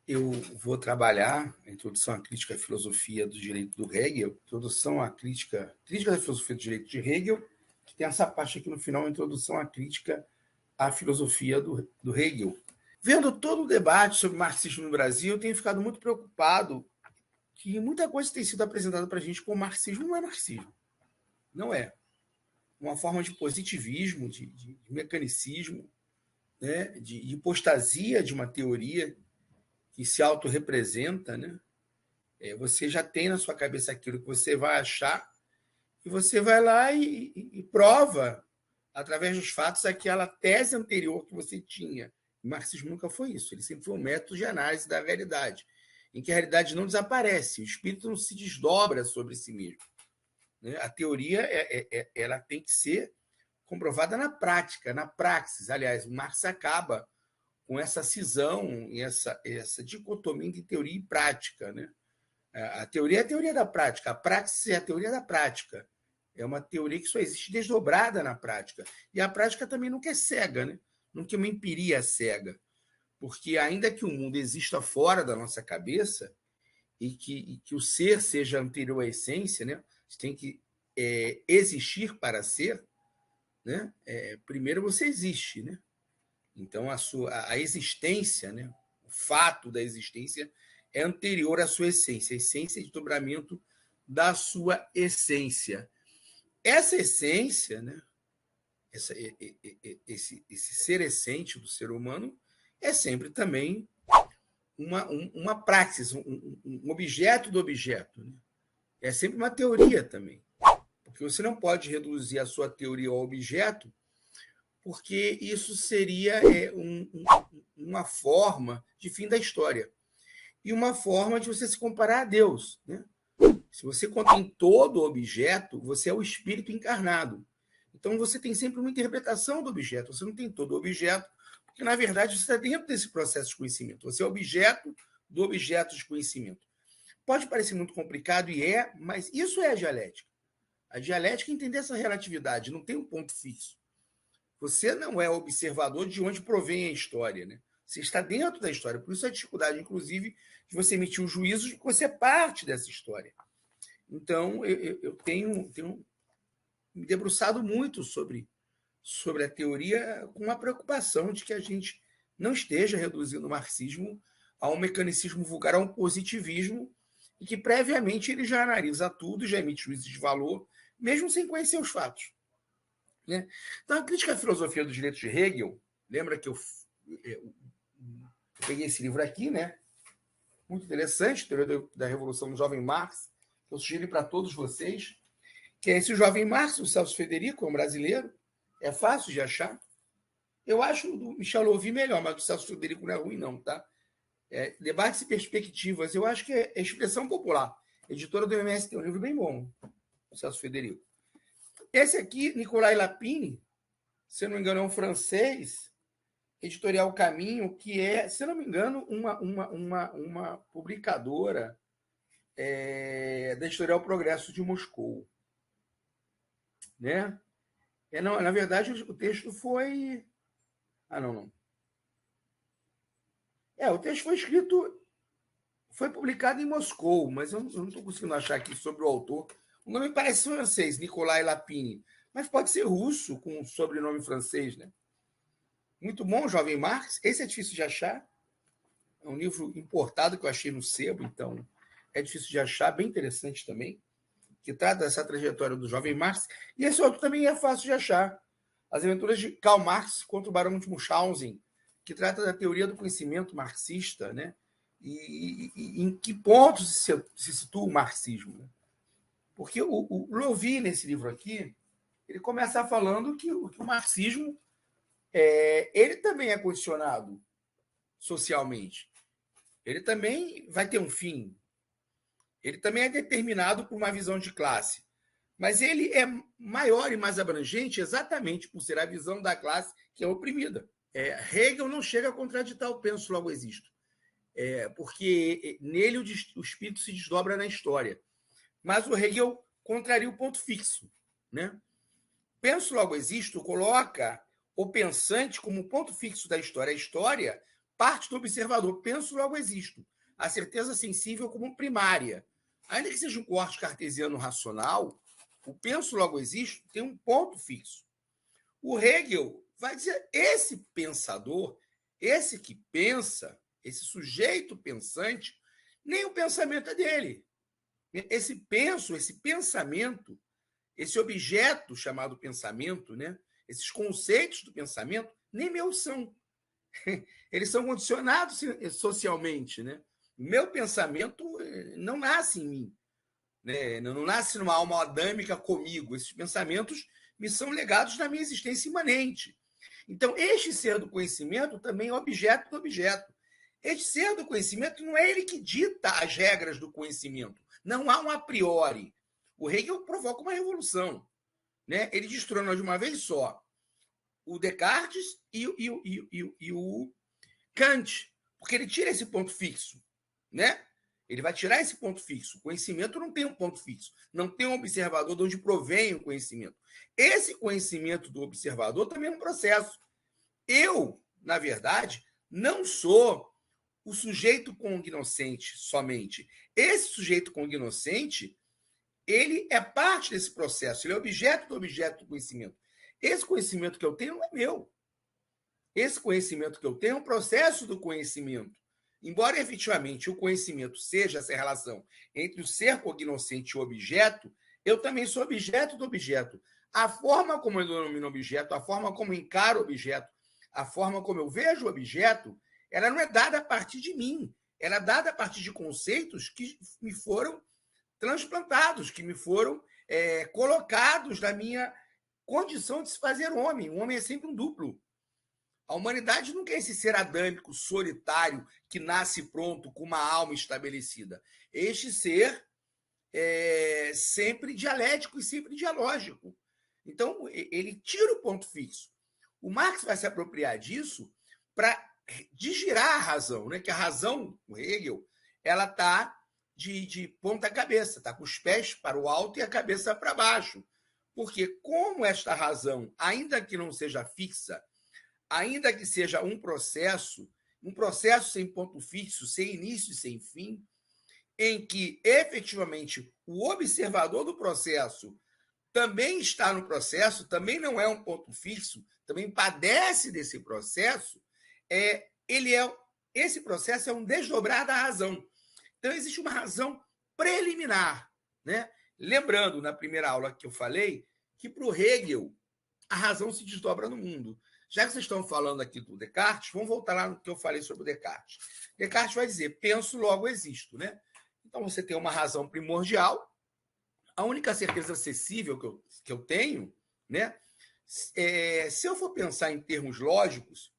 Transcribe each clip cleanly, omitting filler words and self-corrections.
eu vou trabalhar a introdução à crítica à filosofia do direito do Hegel, introdução à crítica da filosofia do direito de Hegel, que tem essa parte aqui no final, a introdução à crítica à filosofia do Hegel. Vendo todo o debate sobre marxismo no Brasil, eu tenho ficado muito preocupado que muita coisa tem sido apresentada para a gente como marxismo. Não é marxismo. Não é. Uma forma de positivismo, de mecanicismo, né? de hipostasia de uma teoria que se autorrepresenta, né? Você já tem na sua cabeça aquilo que você vai achar e você vai lá e prova, através dos fatos, aquela tese anterior que você tinha. O marxismo nunca foi isso. Ele sempre foi um método de análise da realidade, em que a realidade não desaparece, o espírito não se desdobra sobre si mesmo. Né? A teoria ela tem que ser comprovada na prática, na praxis. Aliás, o Marx acaba com essa cisão e essa dicotomia entre teoria e prática. Né? A teoria é a teoria da prática, a praxis é a teoria da prática. É uma teoria que só existe desdobrada na prática. E a prática também nunca é cega, né? Nunca é uma empiria cega. Porque ainda que o mundo exista fora da nossa cabeça e que o ser seja anterior à essência, né? Você tem que existir para ser, né? Primeiro você existe, né? Então a existência, né? O fato da existência é anterior à sua essência. A essência é desdobramento da sua essência. Essa essência, né? Esse ser essente do ser humano é sempre também uma praxis, um objeto do objeto. Né? É sempre uma teoria também. Porque você não pode reduzir a sua teoria ao objeto, porque isso seria uma forma de fim da história. E uma forma de você se comparar a Deus. Né? Se você contém todo o objeto, você é o espírito encarnado. Então você tem sempre uma interpretação do objeto, você não tem todo o objeto, porque na verdade você está dentro desse processo de conhecimento. Você é objeto do objeto de conhecimento. Pode parecer muito complicado, e mas isso é a dialética. A dialética é entender essa relatividade, não tem um ponto fixo. Você não é observador de onde provém a história, né? Você está dentro da história. Por isso a dificuldade, inclusive, de você emitir um juízo de que você é parte dessa história. Então, eu tenho me debruçado muito sobre a teoria, com uma preocupação de que a gente não esteja reduzindo o marxismo a um mecanicismo vulgar, a um positivismo, e que previamente ele já analisa tudo, já emite juízes de valor, mesmo sem conhecer os fatos. Né? Então, a crítica à filosofia do direito de Hegel, lembra que eu peguei esse livro aqui, né? Muito interessante, Teoria da Revolução do Jovem Marx, que eu sugiro para todos vocês, que é esse Jovem Marx, o Celso Federico, é um brasileiro, é fácil de achar. Eu acho o do Michel Louvi melhor, mas o do Celso Federico não é ruim, não, tá? Debates e Perspectivas, eu acho que é expressão popular. Editora do MS tem um livro bem bom, o Celso Federico. Esse aqui, Nicolai Lapine, se eu não me engano, é um francês, Editorial Caminho, que é, se eu não me engano, uma publicadora da Editorial Progresso de Moscou. Né? Não, na verdade, o texto foi... não. O texto foi escrito, foi publicado em Moscou, mas eu não estou conseguindo achar aqui sobre o autor. O nome parece francês, Nicolai Lapine, mas pode ser russo, com sobrenome francês, né? Muito bom, Jovem Marx. Esse é difícil de achar. É um livro importado que eu achei no sebo, então é difícil de achar, bem interessante também, que trata dessa trajetória do Jovem Marx. E esse outro também é fácil de achar. As Aventuras de Karl Marx contra o Barão de Munchausen, que trata da teoria do conhecimento marxista, né? E em que pontos se situa o marxismo. Né? Porque o Louvi, nesse livro aqui, ele começa falando que o marxismo ele também é condicionado socialmente. Ele também vai ter um fim. Ele também é determinado por uma visão de classe. Mas ele é maior e mais abrangente exatamente por ser a visão da classe que é oprimida. Hegel não chega a contraditar o penso, logo existo. Porque nele o espírito se desdobra na história. Mas o Hegel contraria o ponto fixo. Né? Penso, logo existo coloca o pensante como ponto fixo da história. A história parte do observador. Penso, logo existo. A certeza sensível como primária. Ainda que seja um corte cartesiano racional, o penso, logo existo tem um ponto fixo. O Hegel vai dizer, esse pensador, esse que pensa, esse sujeito pensante, nem o pensamento é dele. Esse pensamento, esse objeto chamado pensamento, né? Esses conceitos do pensamento, nem meus são. Eles são condicionados socialmente, né? O meu pensamento não nasce em mim, né? Não nasce numa alma adâmica comigo. Esses pensamentos me são legados na minha existência imanente. Então, este ser do conhecimento também é objeto do objeto. Este ser do conhecimento não é ele que dita as regras do conhecimento. Não há um a priori. O Hegel provoca uma revolução, né? Ele destrói de uma vez só o Descartes e o Kant, porque ele tira esse ponto fixo, né? Ele vai tirar esse ponto fixo. O conhecimento não tem um ponto fixo, não tem um observador de onde provém o conhecimento. Esse conhecimento do observador também é um processo. Eu, na verdade, não sou o sujeito cognoscente somente. Esse sujeito cognoscente, ele é parte desse processo, ele é objeto do conhecimento. Esse conhecimento que eu tenho não é meu. Esse conhecimento que eu tenho é um processo do conhecimento. Embora efetivamente o conhecimento seja essa relação entre o ser cognoscente e o objeto, eu também sou objeto do objeto. A forma como eu denomino objeto, a forma como eu encaro o objeto, a forma como eu vejo o objeto, ela não é dada a partir de mim. Ela é dada a partir de conceitos que me foram transplantados, que me foram colocados na minha condição de se fazer homem. O homem é sempre um duplo. A humanidade não quer esse ser adâmico, solitário, que nasce pronto, com uma alma estabelecida. Este ser é sempre dialético e sempre dialógico. Então, ele tira o ponto fixo. O Marx vai se apropriar disso para desgirar a razão, né? Que a razão, o Hegel, ela está de ponta cabeça, está com os pés para o alto e a cabeça para baixo. Porque como esta razão, ainda que não seja fixa, ainda que seja um processo sem ponto fixo, sem início e sem fim, em que efetivamente o observador do processo também está no processo, também não é um ponto fixo, também padece desse processo, esse processo é um desdobrar da razão. Então, existe uma razão preliminar, né? Lembrando, na primeira aula que eu falei, que para o Hegel, a razão se desdobra no mundo. Já que vocês estão falando aqui do Descartes, vamos voltar lá no que eu falei sobre o Descartes. Descartes vai dizer, penso, logo existo, né? Então, você tem uma razão primordial, a única certeza acessível que eu tenho, né? Se eu for pensar em termos lógicos,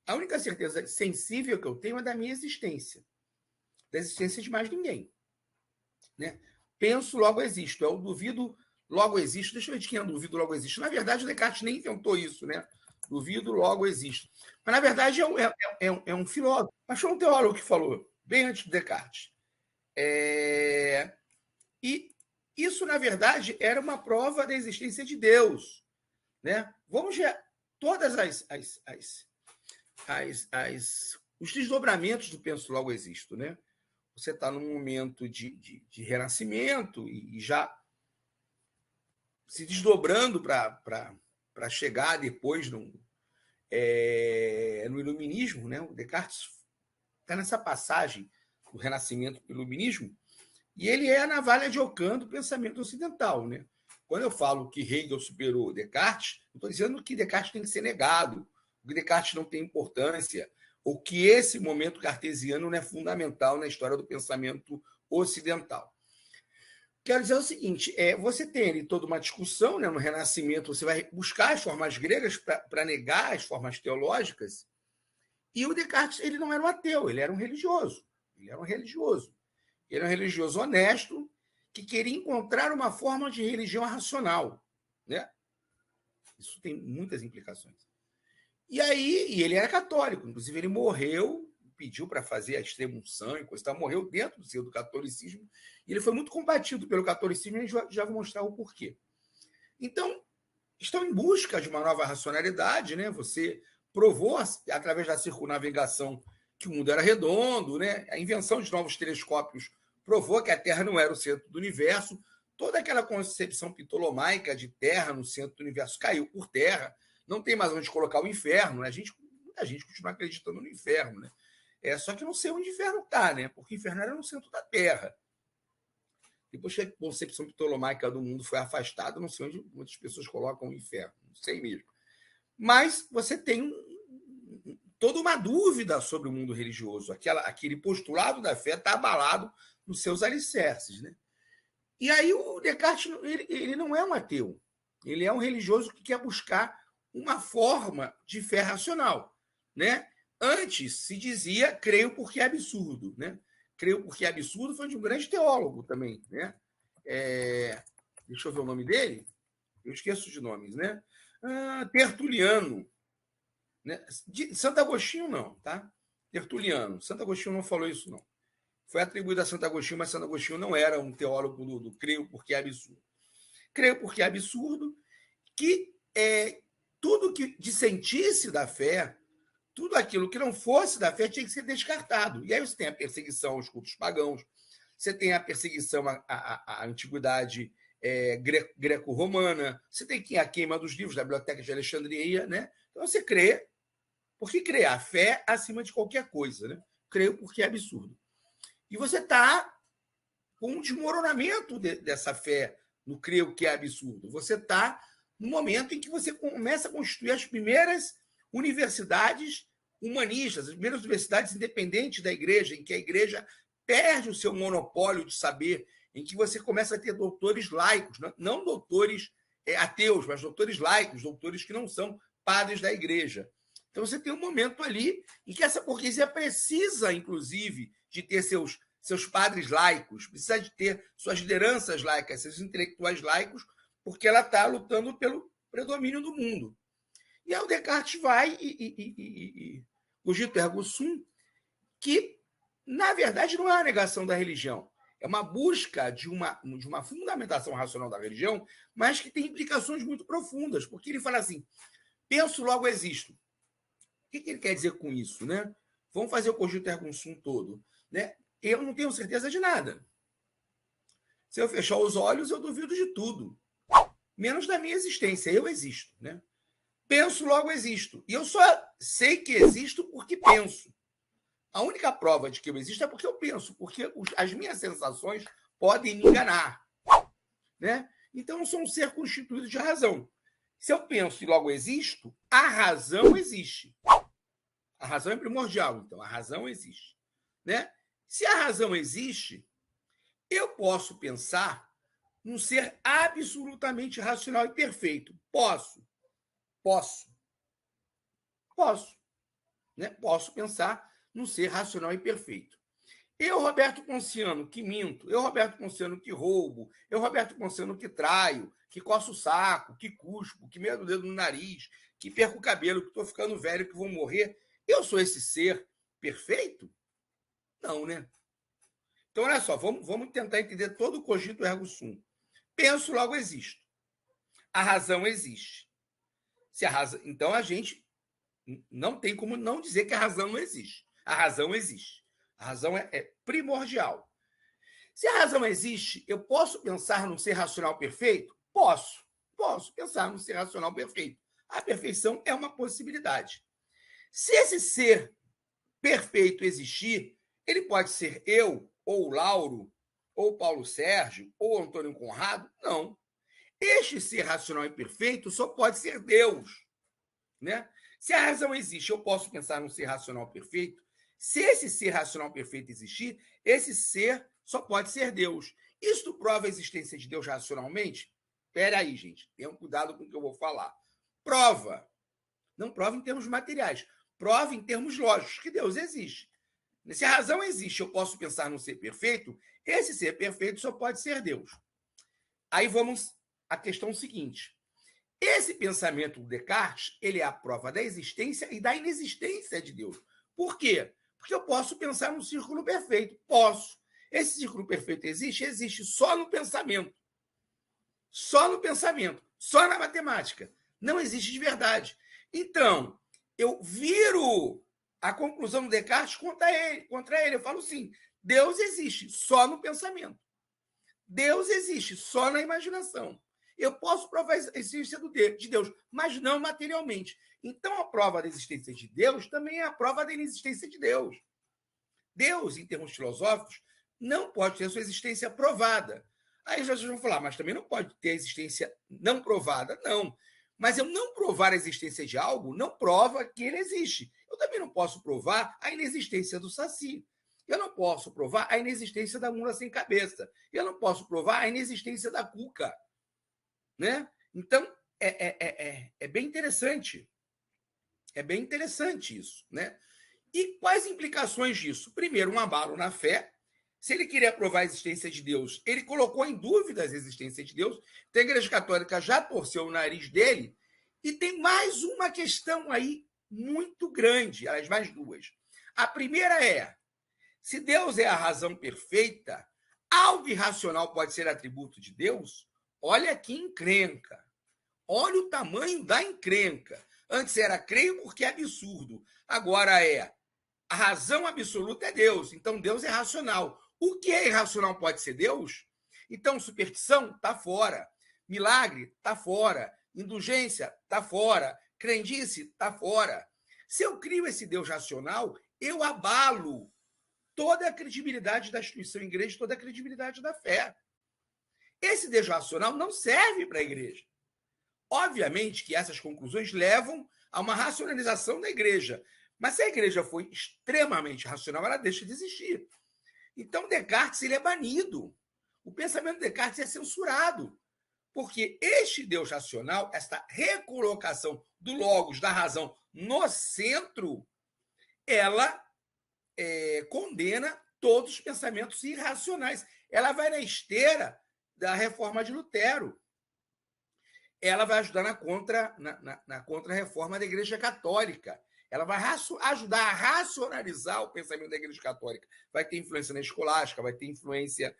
a única certeza sensível que eu tenho é da minha existência, da existência de mais ninguém, né? Penso, logo existo. É o duvido, logo existo. Deixa eu ver de quem é duvido, logo existo. Na verdade, o Descartes nem inventou isso, né? Duvido, logo existo. Mas, na verdade, é um filósofo. Mas foi um teólogo que falou, bem antes do Descartes. E isso, na verdade, era uma prova da existência de Deus, né? Vamos ver todas os desdobramentos do penso logo existo, né? Você está num momento de renascimento e já se desdobrando para chegar depois no iluminismo, né? O Descartes está nessa passagem do renascimento para o iluminismo e ele é a navalha de Ockham do pensamento ocidental, né? Quando eu falo que Hegel superou Descartes, não estou dizendo que Descartes tem que ser negado, que Descartes não tem importância, ou que esse momento cartesiano não é fundamental na história do pensamento ocidental. Quero dizer o seguinte, você tem ali toda uma discussão, né, no Renascimento, você vai buscar as formas gregas para negar as formas teológicas, e o Descartes ele não era um ateu, ele era um religioso. Ele era um religioso honesto, que queria encontrar uma forma de religião racional, né? Isso tem muitas implicações. E ele era católico, inclusive ele morreu, pediu para fazer a extrema-unção e coisa, morreu dentro do seu do catolicismo, e ele foi muito combatido pelo catolicismo, e já vou mostrar o porquê. Então, estão em busca de uma nova racionalidade, né? Você provou, através da circunnavegação, que o mundo era redondo, né? A invenção de novos telescópios provou que a Terra não era o centro do universo. Toda aquela concepção ptolomaica de Terra no centro do universo caiu por terra. Não tem mais onde colocar o inferno, né? A gente continua acreditando no inferno, né? Só que não sei onde o inferno está, né? Porque o inferno era no centro da Terra. Depois que a concepção ptolomaica do mundo foi afastada, não sei onde muitas pessoas colocam o inferno, não sei mesmo. Mas você tem toda uma dúvida sobre o mundo religioso. Aquele postulado da fé está abalado nos seus alicerces, né? E aí o Descartes ele não é um ateu. Ele é um religioso que quer buscar uma forma de fé racional, né? Antes se dizia creio porque é absurdo, né? Creio porque é absurdo foi de um grande teólogo também, né? Deixa eu ver o nome dele. Eu esqueço de nomes, né? Tertuliano, né? Santo Agostinho não, tá? Tertuliano. Santo Agostinho não falou isso, não. Foi atribuído a Santo Agostinho, mas Santo Agostinho não era um teólogo do creio porque é absurdo. Creio porque é absurdo que tudo que dissentisse da fé, tudo aquilo que não fosse da fé tinha que ser descartado. E aí você tem a perseguição aos cultos pagãos, você tem a perseguição à antiguidade greco-romana, você tem a queima dos livros da Biblioteca de Alexandria, né? Então você crê, porque crê, a fé acima de qualquer coisa, né? Creio porque é absurdo. E você está com um desmoronamento dessa fé no creio que é absurdo. Você está no momento em que você começa a constituir as primeiras universidades humanistas, as primeiras universidades independentes da igreja, em que a igreja perde o seu monopólio de saber, em que você começa a ter doutores laicos, não doutores ateus, mas doutores laicos, doutores que não são padres da igreja. Então você tem um momento ali em que essa burguesia precisa, inclusive, de ter seus padres laicos, precisa de ter suas lideranças laicas, seus intelectuais laicos, porque ela está lutando pelo predomínio do mundo. E aí o Descartes vai e cogito ergo sum, que, na verdade, não é uma negação da religião, é uma busca de uma fundamentação racional da religião, mas que tem implicações muito profundas, porque ele fala assim, penso, logo existo. O que ele quer dizer com isso, né? Vamos fazer o cogito ergo sum todo, né? Eu não tenho certeza de nada. Se eu fechar os olhos, eu duvido de tudo, menos da minha existência. Eu existo, né? Penso, logo existo. E eu só sei que existo porque penso. A única prova de que eu existo é porque eu penso, porque as minhas sensações podem me enganar, né? Então, eu sou um ser constituído de razão. Se eu penso e logo existo, a razão existe. A razão é primordial, então. A razão existe, né? Se a razão existe, eu posso pensar num ser absolutamente racional e perfeito. Posso. Né? Posso pensar num ser racional e perfeito. Eu, Roberto Ponciano, que minto. Eu, Roberto Ponciano, que roubo. Eu, Roberto Ponciano, que traio, que coço o saco, que cuspo, que meto o dedo no nariz, que perco o cabelo, que estou ficando velho, que vou morrer. Eu sou esse ser perfeito? Não, né? Então, olha só, vamos tentar entender todo o cogito ergo sum. Penso, logo existo. A razão existe. Então, a gente não tem como não dizer que a razão não existe. A razão existe. A razão é primordial. Se a razão existe, eu posso pensar num ser racional perfeito? Posso pensar num ser racional perfeito. A perfeição é uma possibilidade. Se esse ser perfeito existir, ele pode ser eu, ou Lauro, ou Paulo Sérgio, ou Antônio Conrado? Não. Este ser racional e perfeito só pode ser Deus, né? Se a razão existe, eu posso pensar num ser racional perfeito. Se esse ser racional perfeito existir, esse ser só pode ser Deus. Isso prova a existência de Deus racionalmente? Espera aí, gente. Tenham cuidado com o que eu vou falar. Prova. Não prova em termos materiais. Prova em termos lógicos que Deus existe. Se a razão existe, eu posso pensar num ser perfeito, esse ser perfeito só pode ser Deus. Aí vamos à questão seguinte. Esse pensamento do Descartes, ele é a prova da existência e da inexistência de Deus. Por quê? Porque eu posso pensar num círculo perfeito. Posso. Esse círculo perfeito existe? Existe só no pensamento. Só no pensamento. Só na matemática. Não existe de verdade. Então, eu viro a conclusão do Descartes contra ele. Eu falo assim, Deus existe só no pensamento. Deus existe só na imaginação. Eu posso provar a existência de Deus, mas não materialmente. Então, a prova da existência de Deus também é a prova da inexistência de Deus. Deus, em termos filosóficos, não pode ter sua existência provada. Aí as pessoas vão falar, mas também não pode ter existência não provada. Não. Mas eu não provar a existência de algo não prova que ele existe. Eu também não posso provar a inexistência do Saci. Eu não posso provar a inexistência da mula sem cabeça. Eu não posso provar a inexistência da cuca. Né? Então, é bem interessante. É bem interessante isso. Né? E quais implicações disso? Primeiro, um abalo na fé. Se ele queria provar a existência de Deus, ele colocou em dúvida a existência de Deus. Então, a Igreja Católica já torceu o nariz dele. E tem mais uma questão aí muito grande, as mais duas. A primeira é, se Deus é a razão perfeita, algo irracional pode ser atributo de Deus? Olha que encrenca. Olha o tamanho da encrenca. Antes era creio porque é absurdo. Agora a razão absoluta é Deus. Então Deus é racional. O que é irracional pode ser Deus? Então superstição está fora. Milagre está fora. Indulgência está fora. Crendice está fora. Se eu crio esse Deus racional, eu abalo toda a credibilidade da instituição igreja, toda a credibilidade da fé. Esse Deus racional não serve para a igreja. Obviamente que essas conclusões levam a uma racionalização da igreja. Mas se a igreja for extremamente racional, ela deixa de existir. Então, Descartes ele é banido. O pensamento de Descartes é censurado. Porque este Deus racional, esta recolocação do logos, da razão, no centro, ela condena todos os pensamentos irracionais. Ela vai na esteira da reforma de Lutero. Ela vai ajudar na contra-reforma da Igreja Católica. Ela vai ajudar a racionalizar o pensamento da Igreja Católica. Vai ter influência na escolástica, vai ter influência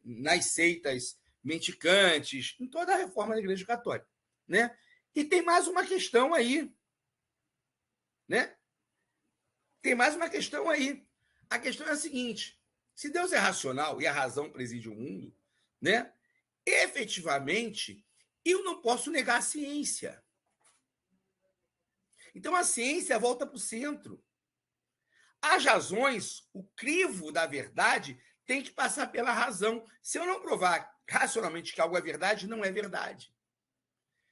nas seitas mendicantes, em toda a reforma da Igreja Católica. Né? E tem mais uma questão aí. Né? Tem mais uma questão aí. A questão é a seguinte: se Deus é racional e a razão preside o mundo, né? Efetivamente, eu não posso negar a ciência. Então, a ciência volta para o centro. As razões, o crivo da verdade, tem que passar pela razão. Se eu não provar racionalmente que algo é verdade, não é verdade.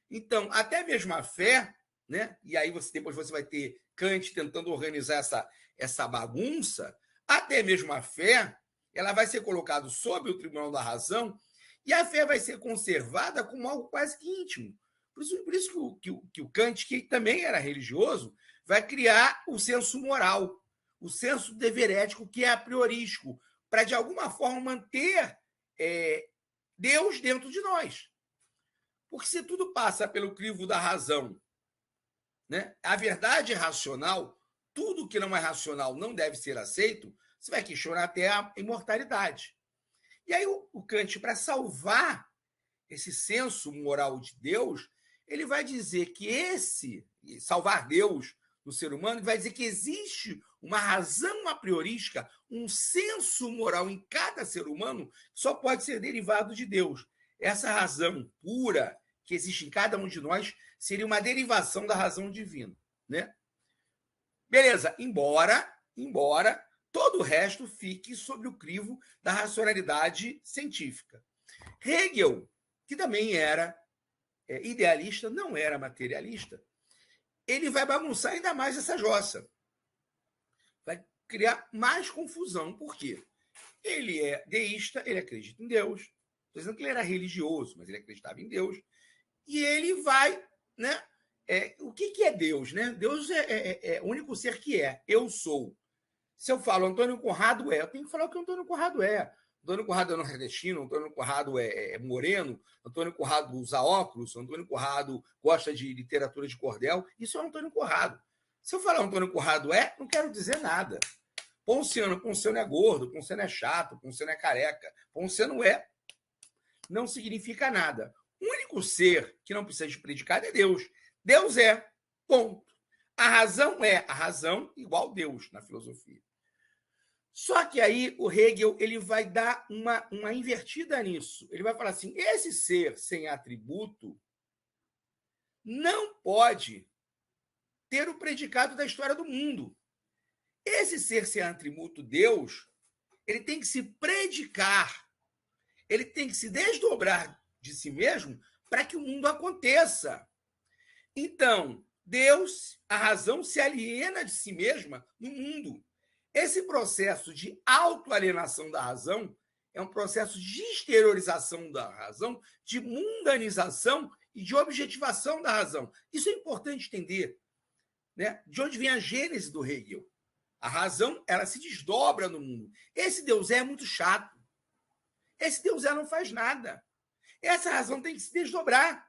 Então, até mesmo a fé, né? E aí depois você vai ter Kant tentando organizar essa bagunça, até mesmo a fé, ela vai ser colocada sob o tribunal da razão e a fé vai ser conservada como algo quase que íntimo. Por isso que o Kant, que também era religioso, vai criar o senso moral, o senso do dever ético, que é a priorístico, para, de alguma forma, manter Deus dentro de nós. Porque se tudo passa pelo crivo da razão, né, a verdade é racional, tudo que não é racional não deve ser aceito, você vai questionar até a imortalidade. E aí o Kant, para salvar esse senso moral de Deus, ele vai dizer que salvar Deus no ser humano, vai dizer que existe uma razão a priorística, um senso moral em cada ser humano que só pode ser derivado de Deus. Essa razão pura que existe em cada um de nós seria uma derivação da razão divina, né? Beleza, embora todo o resto fique sob o crivo da racionalidade científica. Hegel, que também era idealista, não era materialista, ele vai bagunçar ainda mais essa jossa. Vai criar mais confusão. Por quê? Ele é deísta, ele acredita em Deus. Estou dizendo que ele era religioso, mas ele acreditava em Deus. E ele vai, né? O que é Deus, né? Deus é o único ser que é. Eu sou. Se eu falo Antônio Conrado eu tenho que falar o que Antônio Conrado é. Antônio Conrado é nordestino, Antônio Conrado é moreno, Antônio Conrado usa óculos, Antônio Conrado gosta de literatura de cordel. Isso é Antônio Conrado. Se eu falar Antônio Conrado não quero dizer nada. Ponciano é gordo, Ponciano é chato, Ponciano é careca. Ponciano não significa nada. O único ser que não precisa de predicado é Deus. Deus é. Ponto. A razão igual Deus na filosofia. Só que aí o Hegel ele vai dar uma invertida nisso. Ele vai falar assim: esse ser sem atributo não pode ter o predicado da história do mundo. Esse ser sem atributo, Deus, ele tem que se predicar, ele tem que se desdobrar de si mesmo para que o mundo aconteça. Então, Deus, a razão, se aliena de si mesma no mundo. Esse processo de autoalienação da razão é um processo de exteriorização da razão, de mundanização e de objetivação da razão. Isso é importante entender, né? De onde vem a gênese do Hegel. A razão, ela se desdobra no mundo. Esse Deus é muito chato. Esse Deus não faz nada. Essa razão tem que se desdobrar.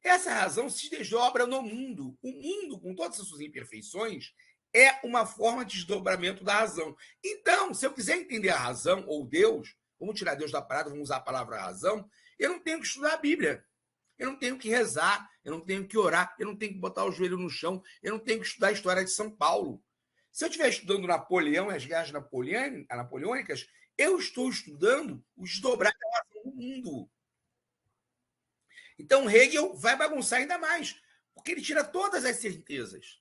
Essa razão se desdobra no mundo. O mundo, com todas as suas imperfeições, é uma forma de desdobramento da razão. Então, se eu quiser entender a razão ou Deus, vamos tirar Deus da parada, vamos usar a palavra razão, eu não tenho que estudar a Bíblia. Eu não tenho que rezar, eu não tenho que orar, eu não tenho que botar o joelho no chão, eu não tenho que estudar a história de São Paulo. Se eu estiver estudando Napoleão e as guerras napoleônicas, eu estou estudando o desdobrar da razão do mundo. Então, Hegel vai bagunçar ainda mais, porque ele tira todas as certezas.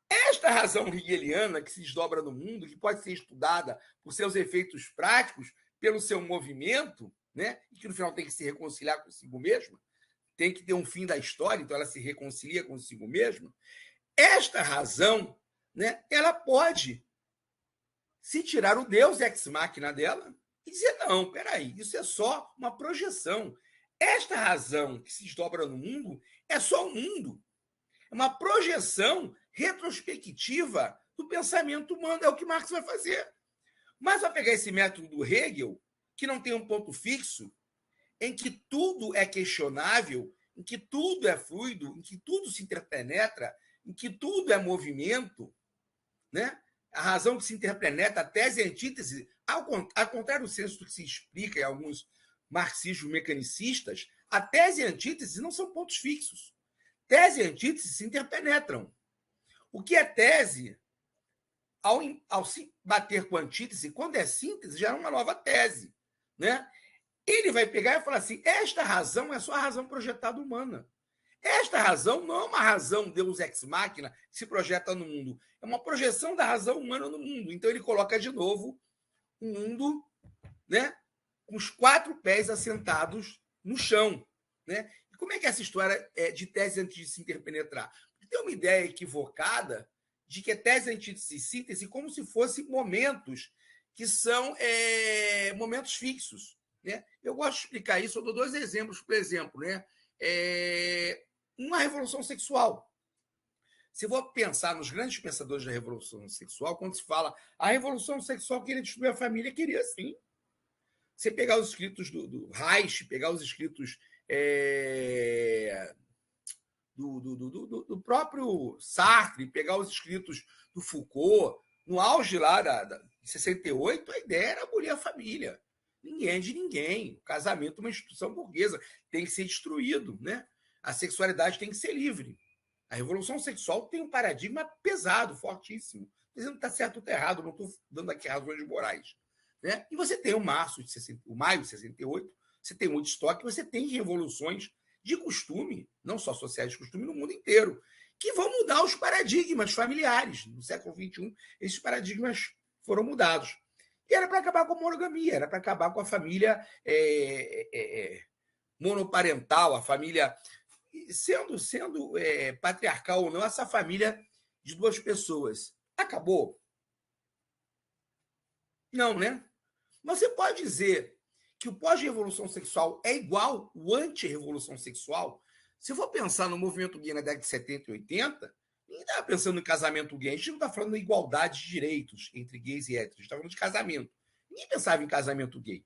Esta razão hegeliana que se desdobra no mundo, que pode ser estudada por seus efeitos práticos, pelo seu movimento, né? E que no final tem que se reconciliar consigo mesma, tem que ter um fim da história, então ela se reconcilia consigo mesma. Esta razão, né, ela pode se tirar o Deus ex machina dela e dizer: não, peraí, isso é só uma projeção. Esta razão que se desdobra no mundo é só o mundo. É uma projeção retrospectiva do pensamento humano. É o que Marx vai fazer. Mas vai pegar esse método do Hegel, que não tem um ponto fixo, em que tudo é questionável, em que tudo é fluido, em que tudo se interpenetra, em que tudo é movimento, né? A razão que se interpenetra, a tese e a antítese, ao contrário do senso do que se explica em alguns marxismos mecanicistas, a tese e a antítese não são pontos fixos. Tese e antítese se interpenetram. O que é tese, ao se bater com a antítese, quando é síntese, já é uma nova tese, né? Ele vai pegar e falar assim: esta razão é só a razão projetada humana. Esta razão não é uma razão Deus ex machina que se projeta no mundo. É uma projeção da razão humana no mundo. Então ele coloca de novo um mundo, né, com os 4 pés assentados no chão. Né? E como é que essa história de tese, antítese se interpenetrar? Porque tem uma ideia equivocada de que é tese, antítese e síntese como se fossem momentos que são momentos fixos. Né? Eu gosto de explicar isso, eu dou 2 exemplos, por exemplo, né? Uma revolução sexual. Se eu vou pensar nos grandes pensadores da revolução sexual, quando se fala a revolução sexual queria destruir a família, queria sim. Você pegar os escritos do Reich, pegar os escritos do próprio Sartre, pegar os escritos do Foucault, no auge lá de 68, a ideia era abolir a família. Ninguém é de ninguém. O casamento é uma instituição burguesa, tem que ser destruído, né? A sexualidade tem que ser livre. A revolução sexual tem um paradigma pesado, fortíssimo. Dizendo que está certo ou está errado, não estou dando aqui razões morais. Né? E você tem o maio de 68, você tem o Woodstock, você tem revoluções de costume, não só sociais de costume, no mundo inteiro, que vão mudar os paradigmas familiares. No século XXI, esses paradigmas foram mudados. E era para acabar com a monogamia, era para acabar com a família monoparental, a família sendo patriarcal ou não, essa família de 2 pessoas. Acabou? Não, né? Mas você pode dizer que o pós-revolução sexual é igual ao anti-revolução sexual? Se eu for pensar no movimento gay na década de 70 e 80, ninguém estava pensando em casamento gay. A gente não está falando em igualdade de direitos entre gays e héteros. A gente está falando de casamento. Ninguém pensava em casamento gay.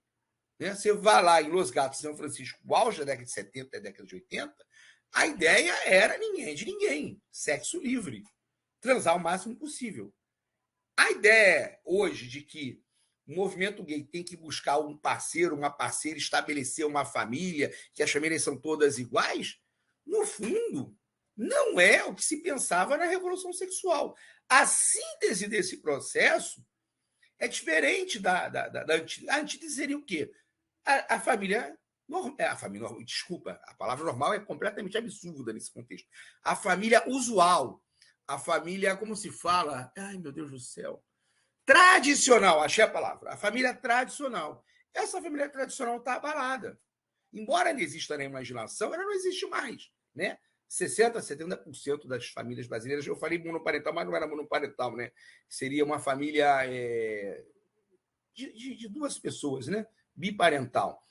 Né? Você vai lá em Los Gatos, São Francisco, o auge da década de 70 e da década de 80, a ideia era ninguém de ninguém. Sexo livre. Transar o máximo possível. A ideia hoje de que o movimento gay tem que buscar um parceiro, uma parceira, estabelecer uma família, que as famílias são todas iguais, no fundo, não é o que se pensava na Revolução Sexual. A síntese desse processo é diferente da antítese. A antítese seria o quê? A família a família, desculpa, a palavra normal é completamente absurda nesse contexto. A família usual, a família, como se fala? Ai, meu Deus do céu. Tradicional, achei a palavra. A família tradicional. Essa família tradicional está abalada. Embora ela exista na imaginação, ela não existe mais, né? 60%, 70% das famílias brasileiras, eu falei monoparental, mas não era monoparental, né? Seria uma família de duas pessoas, né? Biparental.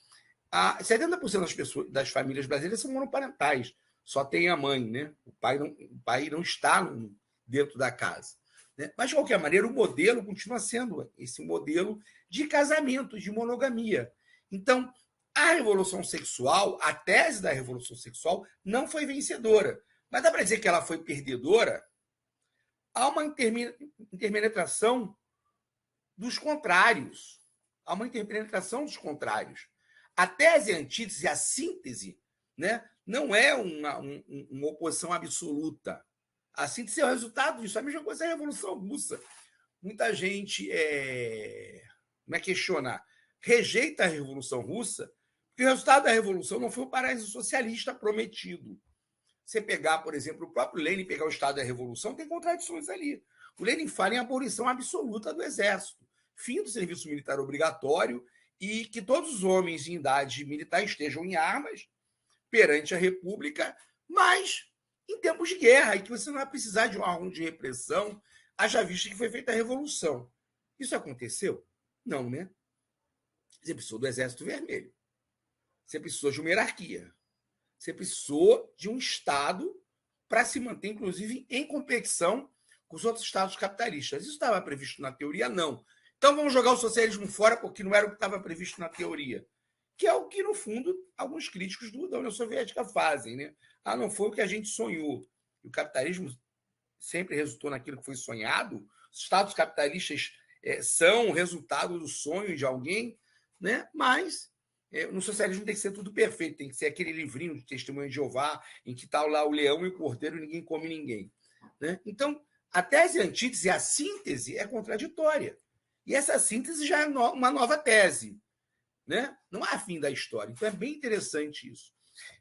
70% das famílias brasileiras são monoparentais, só tem a mãe, né? O pai não está dentro da casa. Né? Mas, de qualquer maneira, o modelo continua sendo esse modelo de casamento, de monogamia. Então, a revolução sexual, a tese da revolução sexual, não foi vencedora. Mas dá para dizer que ela foi perdedora? Há uma interpenetração dos contrários. Há uma interpenetração dos contrários. A tese, a antítese, a síntese, né, não é uma oposição absoluta. A síntese é o resultado disso. A mesma coisa é a Revolução Russa. Muita gente questiona, rejeita a Revolução Russa, porque o resultado da Revolução não foi o paraíso socialista prometido. Você pegar, por exemplo, o próprio Lenin, pegar o Estado da Revolução, tem contradições ali. O Lenin fala em abolição absoluta do exército, fim do serviço militar obrigatório e que todos os homens em idade militar estejam em armas perante a República, mas em tempos de guerra, e que você não vai precisar de um órgão de repressão, haja vista que foi feita a Revolução. Isso aconteceu? Não, né? Você precisou do Exército Vermelho. Você precisou de uma hierarquia. Você precisou de um Estado para se manter, inclusive, em competição com os outros Estados capitalistas. Isso estava previsto na teoria? Não. Então vamos jogar o socialismo fora, porque não era o que estava previsto na teoria. Que é o que, no fundo, alguns críticos da União Soviética fazem. Né? Não foi o que a gente sonhou. E o capitalismo sempre resultou naquilo que foi sonhado. Os Estados capitalistas são resultado do sonho de alguém, né? Mas no socialismo tem que ser tudo perfeito, tem que ser aquele livrinho de Testemunho de Jeová, em que está lá o leão e o cordeiro e ninguém come ninguém. Né? Então, a tese, a antítese, a síntese é contraditória. E essa síntese já é uma nova tese. Né? Não há fim da história. Então, é bem interessante isso.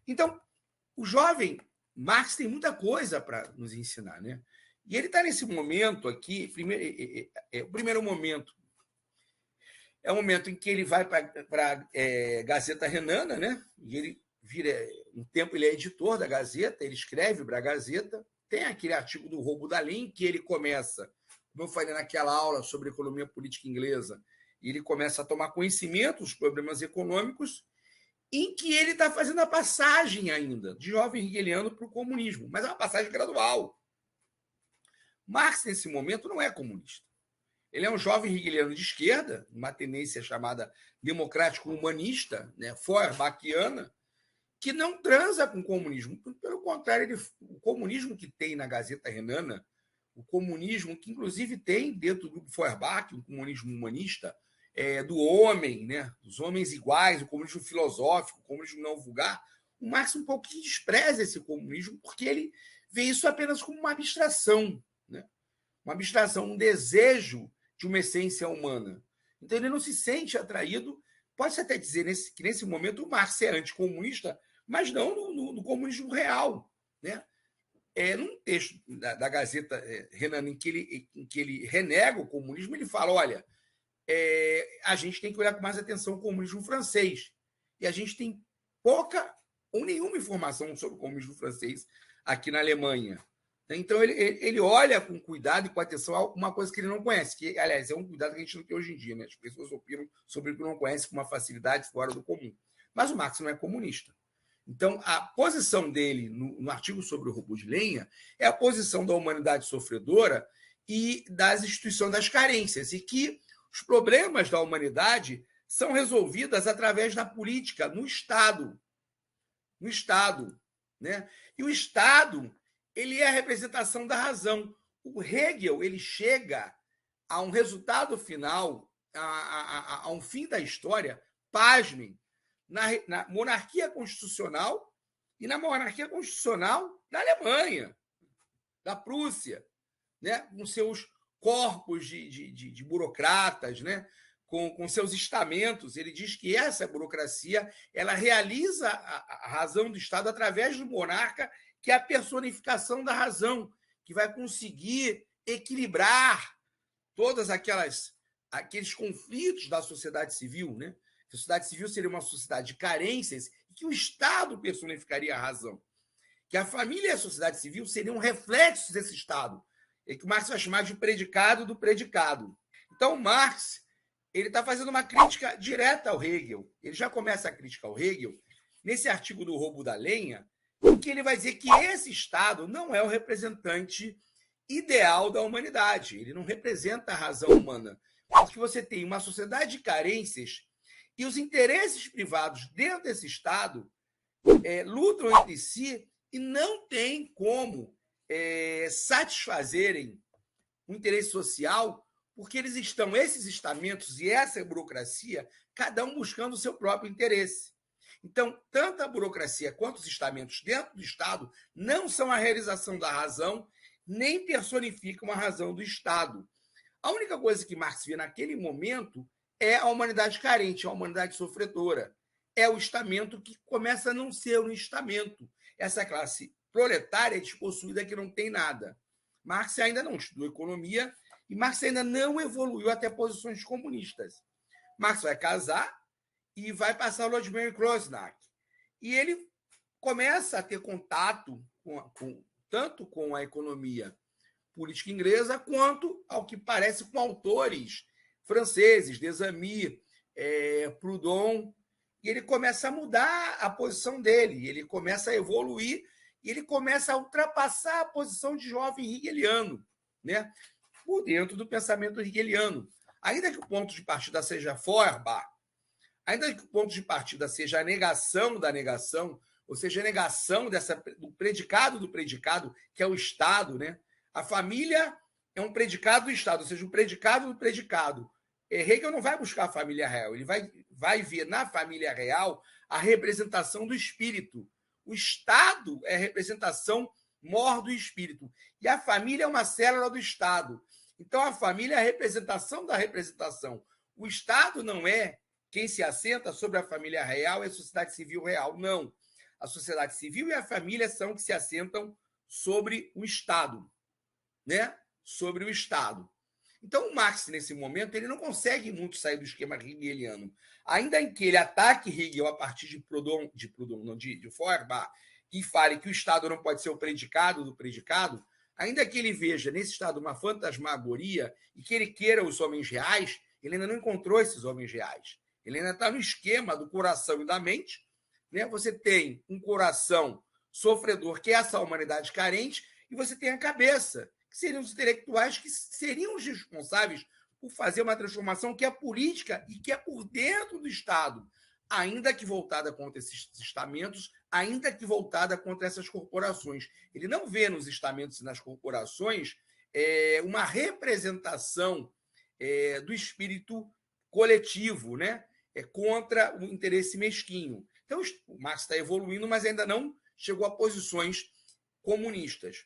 Então, o jovem Marx tem muita coisa para nos ensinar. Né? E ele está nesse momento aqui, o primeiro momento é o momento em que ele vai para a Gazeta Renana, né? E ele vira, um tempo ele é editor da Gazeta, ele escreve para a Gazeta, tem aquele artigo do Roubo da Lei, que ele começa, como eu falei naquela aula sobre economia política inglesa, e ele começa a tomar conhecimento dos problemas econômicos, em que ele está fazendo a passagem ainda de jovem hegeliano para o comunismo, mas é uma passagem gradual. Marx, nesse momento, não é comunista. Ele é um jovem hegeliano de esquerda, uma tendência chamada democrático-humanista, né, feuerbachiana, que não transa com o comunismo. Pelo contrário, o comunismo que tem na Gazeta Renana, o comunismo que, inclusive, tem dentro do grupo Feuerbach, o comunismo humanista, do homem, né, dos homens iguais, o comunismo filosófico, o comunismo não vulgar, o Marx um pouco despreza esse comunismo porque ele vê isso apenas como uma abstração, né? Uma abstração, um desejo de uma essência humana. Então, ele não se sente atraído. Pode-se até dizer que, nesse momento, o Marx é anticomunista, mas não no comunismo real. Né? Num texto da Gazeta Renana, em que ele renega o comunismo, ele fala, olha, a gente tem que olhar com mais atenção o comunismo francês. E a gente tem pouca ou nenhuma informação sobre o comunismo francês aqui na Alemanha. Então, ele olha com cuidado e com atenção a uma coisa que ele não conhece, que, aliás, é um cuidado que a gente não tem hoje em dia. Né? As pessoas opinam sobre o que não conhecem com uma facilidade fora do comum. Mas o Marx não é comunista. Então, a posição dele no artigo sobre o roubo de lenha é a posição da humanidade sofredora e das instituições das carências, e que os problemas da humanidade são resolvidos através da política, no Estado. No Estado. Né? E o Estado ele é a representação da razão. O Hegel ele chega a um resultado final, a um fim da história, pasmem, na monarquia constitucional e na monarquia constitucional da Alemanha, da Prússia, né? Com seus corpos de burocratas, né? Com seus estamentos. Ele diz que essa burocracia ela realiza a razão do Estado através do monarca, que é a personificação da razão, que vai conseguir equilibrar todas aqueles conflitos da sociedade civil, né? A sociedade civil seria uma sociedade de carências e que o Estado personificaria a razão. Que a família e a sociedade civil seriam reflexos desse Estado, que o Marx vai chamar de predicado do predicado. Então, Marx ele está fazendo uma crítica direta ao Hegel. Ele já começa a crítica ao Hegel nesse artigo do Roubo da Lenha, em que ele vai dizer que esse Estado não é o representante ideal da humanidade. Ele não representa a razão humana. Porque você tem uma sociedade de carências e os interesses privados dentro desse Estado lutam entre si e não tem como satisfazerem o interesse social, porque eles estão, esses estamentos e essa burocracia, cada um buscando o seu próprio interesse. Então, tanto a burocracia quanto os estamentos dentro do Estado não são a realização da razão, nem personificam a razão do Estado. A única coisa que Marx vê naquele momento é a humanidade carente, a humanidade sofredora. É o estamento que começa a não ser um estamento. Essa classe proletária despossuída que não tem nada. Marx ainda não estudou economia e Marx ainda não evoluiu até posições comunistas. Marx vai casar e vai passar o Ludwig Kreuznach. E ele começa a ter contato tanto com a economia política inglesa, quanto, ao que parece, com autores franceses, Desamis, Proudhon, e ele começa a mudar a posição dele, ele começa a evoluir, e ele começa a ultrapassar a posição de jovem hegeliano, né? Por dentro do pensamento hegeliano. Ainda que o ponto de partida seja Feuerbach, ainda que o ponto de partida seja a negação da negação, ou seja, a negação do predicado, que é o Estado, né? A família é um predicado do Estado, ou seja, um predicado do predicado. Hegel não vai buscar a família real, ele vai ver na família real a representação do espírito. O Estado é a representação mor do espírito. E a família é uma célula do Estado. Então, a família é a representação da representação. O Estado não é quem se assenta sobre a família real e a sociedade civil real. Não. A sociedade civil e a família são que se assentam sobre o Estado, né? Sobre o Estado. Então, o Marx, nesse momento, ele não consegue muito sair do esquema hegeliano. Ainda em que ele ataque Hegel a partir de Feuerbach e fale que o Estado não pode ser o predicado do predicado, ainda que ele veja nesse Estado uma fantasmagoria e que ele queira os homens reais, ele ainda não encontrou esses homens reais. Ele ainda está no esquema do coração e da mente. Né? Você tem um coração sofredor, que é essa humanidade carente, e você tem a cabeça, que seriam os intelectuais que seriam os responsáveis por fazer uma transformação que é política e que é por dentro do Estado, ainda que voltada contra esses estamentos, ainda que voltada contra essas corporações. Ele não vê nos estamentos e nas corporações uma representação do espírito coletivo, né? Contra o interesse mesquinho. Então, o Marx está evoluindo, mas ainda não chegou a posições comunistas.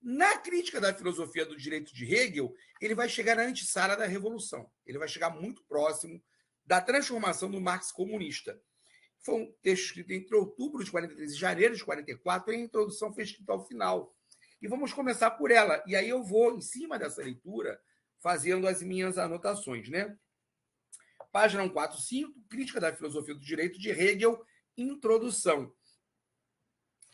Na crítica da filosofia do direito de Hegel, ele vai chegar na antessala da Revolução. Ele vai chegar muito próximo da transformação do Marx comunista. Foi um texto escrito entre outubro de 43 e janeiro de 44, e a introdução foi escrita ao final. E vamos começar por ela. E aí eu vou, em cima dessa leitura, fazendo as minhas anotações, né? Página 145, Crítica da Filosofia do Direito de Hegel, introdução.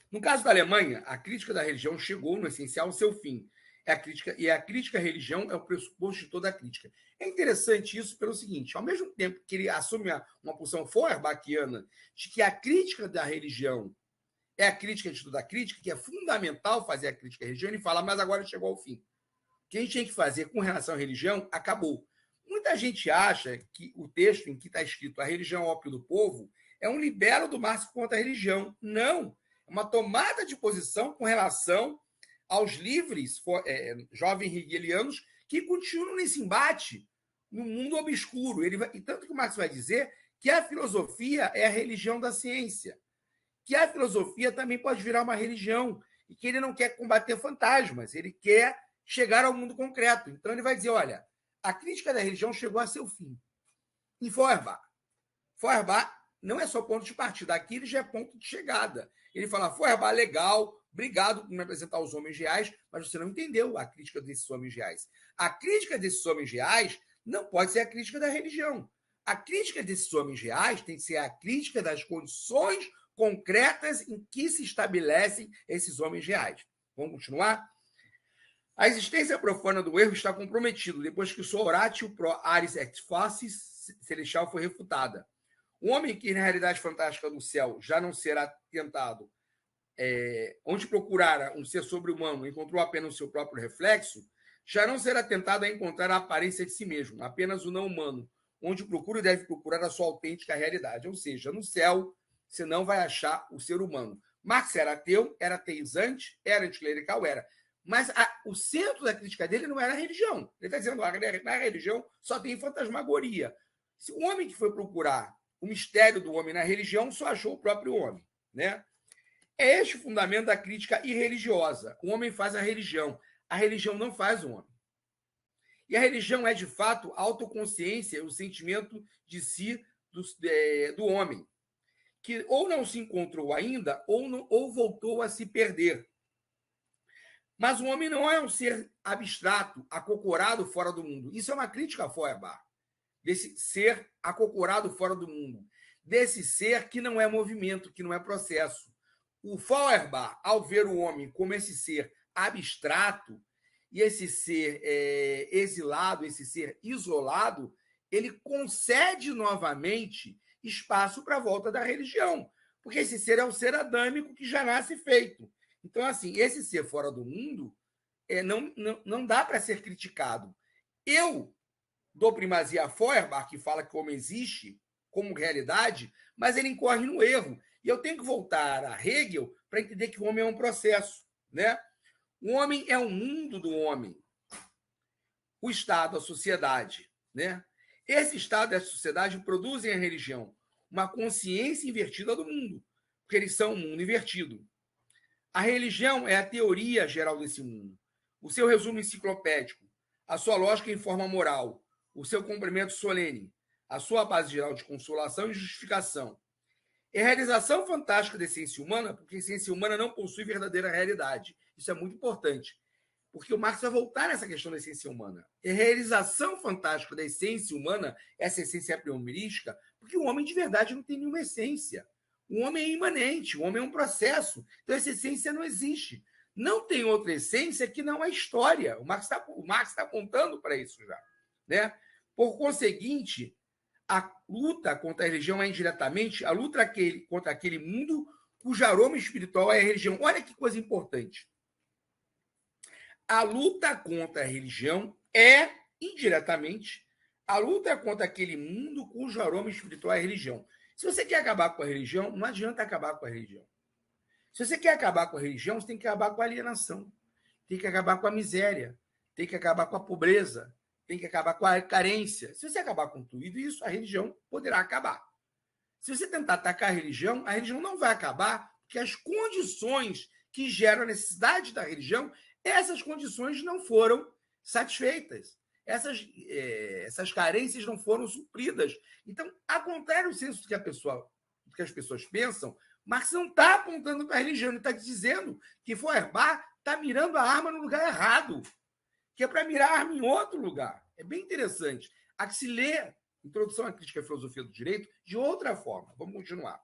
No caso da Alemanha, a crítica da religião chegou, no essencial, ao seu fim. A crítica à religião é o pressuposto de toda a crítica. É interessante isso pelo seguinte, ao mesmo tempo que ele assume uma posição feuerbachiana de que a crítica da religião é a crítica de toda a crítica, que é fundamental fazer a crítica à religião, ele fala, mas agora chegou ao fim. O que a gente tinha que fazer com relação à religião, acabou. Muita gente acha que o texto em que está escrito a religião é o ópio do povo é um libelo do Marx contra a religião. Não. É uma tomada de posição com relação aos livres jovens hegelianos que continuam nesse embate no mundo obscuro. E tanto que o Marx vai dizer que a filosofia é a religião da ciência, que a filosofia também pode virar uma religião, e que ele não quer combater fantasmas, ele quer chegar ao mundo concreto. Então ele vai dizer, olha, a crítica da religião chegou a seu fim. Em Feuerbach. Feuerbach não é só ponto de partida, aqui ele já é ponto de chegada. Ele fala, Feuerbach, legal, obrigado por me apresentar os homens reais, mas você não entendeu a crítica desses homens reais. A crítica desses homens reais não pode ser a crítica da religião. A crítica desses homens reais tem que ser a crítica das condições concretas em que se estabelecem esses homens reais. Vamos continuar? A existência profana do erro está comprometida depois que o sua oratio pro aris ex facis celestial foi refutada. O homem que, na realidade fantástica do céu, já não será tentado, onde procurara um ser sobre-humano, encontrou apenas o seu próprio reflexo, já não será tentado a encontrar a aparência de si mesmo, apenas o não-humano, onde procura e deve procurar a sua autêntica realidade. Ou seja, no céu, você não vai achar o ser humano. Marx era ateu, era ateizante, era anticlerical, era. Mas o centro da crítica dele não era a religião. Ele está dizendo, na religião só tem fantasmagoria. Se o homem que foi procurar o mistério do homem na religião só achou o próprio homem, né? É este o fundamento da crítica irreligiosa. O homem faz a religião não faz o homem. E a religião é, de fato, a autoconsciência, o sentimento de si do homem, que ou não se encontrou ainda, ou voltou a se perder. Mas o homem não é um ser abstrato, acocorado fora do mundo. Isso é uma crítica a Feuerbach, desse ser acocorado fora do mundo, desse ser que não é movimento, que não é processo. O Feuerbach, ao ver o homem como esse ser abstrato e esse ser exilado, esse ser isolado, ele concede novamente espaço para a volta da religião, porque esse ser é um ser adâmico que já nasce feito. Então, assim, esse ser fora do mundo não dá para ser criticado. Eu dou primazia a Feuerbach, que fala que o homem existe como realidade, mas ele incorre no erro. E eu tenho que voltar a Hegel para entender que o homem é um processo, né? O homem é o mundo do homem, o Estado, a sociedade, né? Esse Estado e a sociedade produzem a religião, uma consciência invertida do mundo, porque eles são um mundo invertido. A religião é a teoria geral desse mundo, o seu resumo enciclopédico, a sua lógica em forma moral, o seu complemento solene, a sua base geral de consolação e justificação. É a realização fantástica da essência humana, porque a essência humana não possui verdadeira realidade. Isso é muito importante, porque o Marx vai voltar nessa questão da essência humana. É a realização fantástica da essência humana, essa essência é priomerística, porque o homem de verdade não tem nenhuma essência. O homem é imanente, o homem é um processo. Então, essa essência não existe. Não tem outra essência que não a história. O Marx está apontando para isso já, né? Por conseguinte, a luta contra a religião é indiretamente a luta contra aquele mundo cujo aroma espiritual é a religião. Olha que coisa importante. A luta contra a religião é, indiretamente, a luta contra aquele mundo cujo aroma espiritual é a religião. Se você quer acabar com a religião, não adianta acabar com a religião. Se você quer acabar com a religião, você tem que acabar com a alienação, tem que acabar com a miséria, tem que acabar com a pobreza, tem que acabar com a carência. Se você acabar com tudo isso, a religião poderá acabar. Se você tentar atacar a religião não vai acabar, porque as condições que geram a necessidade da religião, essas condições não foram satisfeitas. Essas carências não foram supridas. Então, ao contrário do senso do que as pessoas pensam, Marx não está apontando para a religião, ele está dizendo que Feuerbach está mirando a arma no lugar errado, que é para mirar a arma em outro lugar. É bem interessante. Há que se ler Introdução à Crítica à Filosofia do Direito de outra forma. Vamos continuar.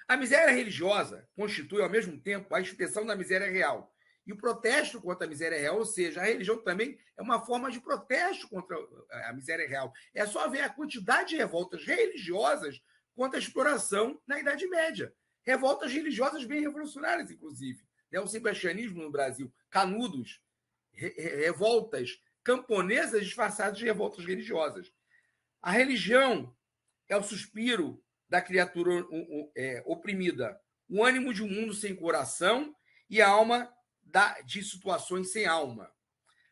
A miséria religiosa constitui, ao mesmo tempo, a expressão da miséria real. E o protesto contra a miséria real, ou seja, a religião também é uma forma de protesto contra a miséria real. É só ver a quantidade de revoltas religiosas contra a exploração na Idade Média. Revoltas religiosas bem revolucionárias, inclusive. O sebastianismo no Brasil, canudos, revoltas camponesas disfarçadas de revoltas religiosas. A religião é o suspiro da criatura oprimida, o ânimo de um mundo sem coração e a alma de situações sem alma.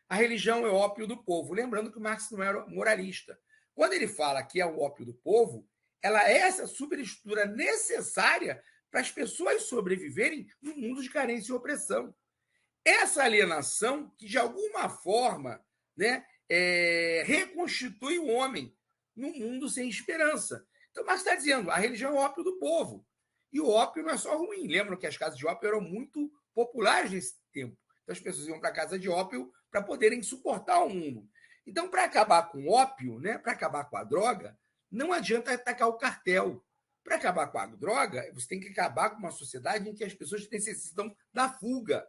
A religião é o ópio do povo. Lembrando que o Marx não era moralista. Quando ele fala que é o ópio do povo, ela é essa superestrutura necessária para as pessoas sobreviverem num mundo de carência e opressão. Essa alienação que, de alguma forma, né, reconstitui o homem num mundo sem esperança. Então, Marx está dizendo, a religião é o ópio do povo. E o ópio não é só ruim. Lembram que as casas de ópio eram muito populares nesse tempo. Então, as pessoas iam para a casa de ópio para poderem suportar o mundo. Então, para acabar com o ópio, né, para acabar com a droga, não adianta atacar o cartel. Para acabar com a droga, você tem que acabar com uma sociedade em que as pessoas necessitam da fuga.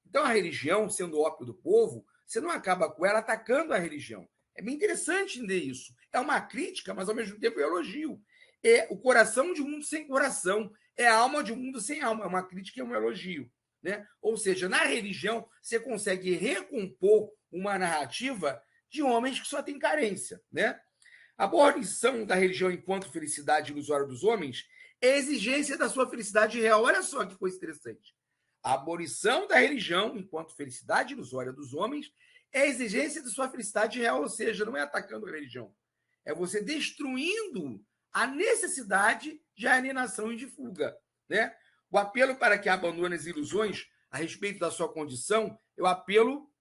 Então, a religião, sendo o ópio do povo, você não acaba com ela atacando a religião. É bem interessante entender isso. É uma crítica, mas ao mesmo tempo é um elogio. É o coração de um mundo sem coração. É a alma de um mundo sem alma. É uma crítica e um elogio. Né? Ou seja, na religião, você consegue recompor uma narrativa de homens que só têm carência. Né? A abolição da religião enquanto felicidade ilusória dos homens é a exigência da sua felicidade real. Olha só que coisa interessante. A abolição da religião enquanto felicidade ilusória dos homens é a exigência da sua felicidade real, ou seja, não é atacando a religião. É você destruindo a necessidade de alienação e de fuga. Né? O apelo para que abandone as ilusões a respeito da sua condição é o apelo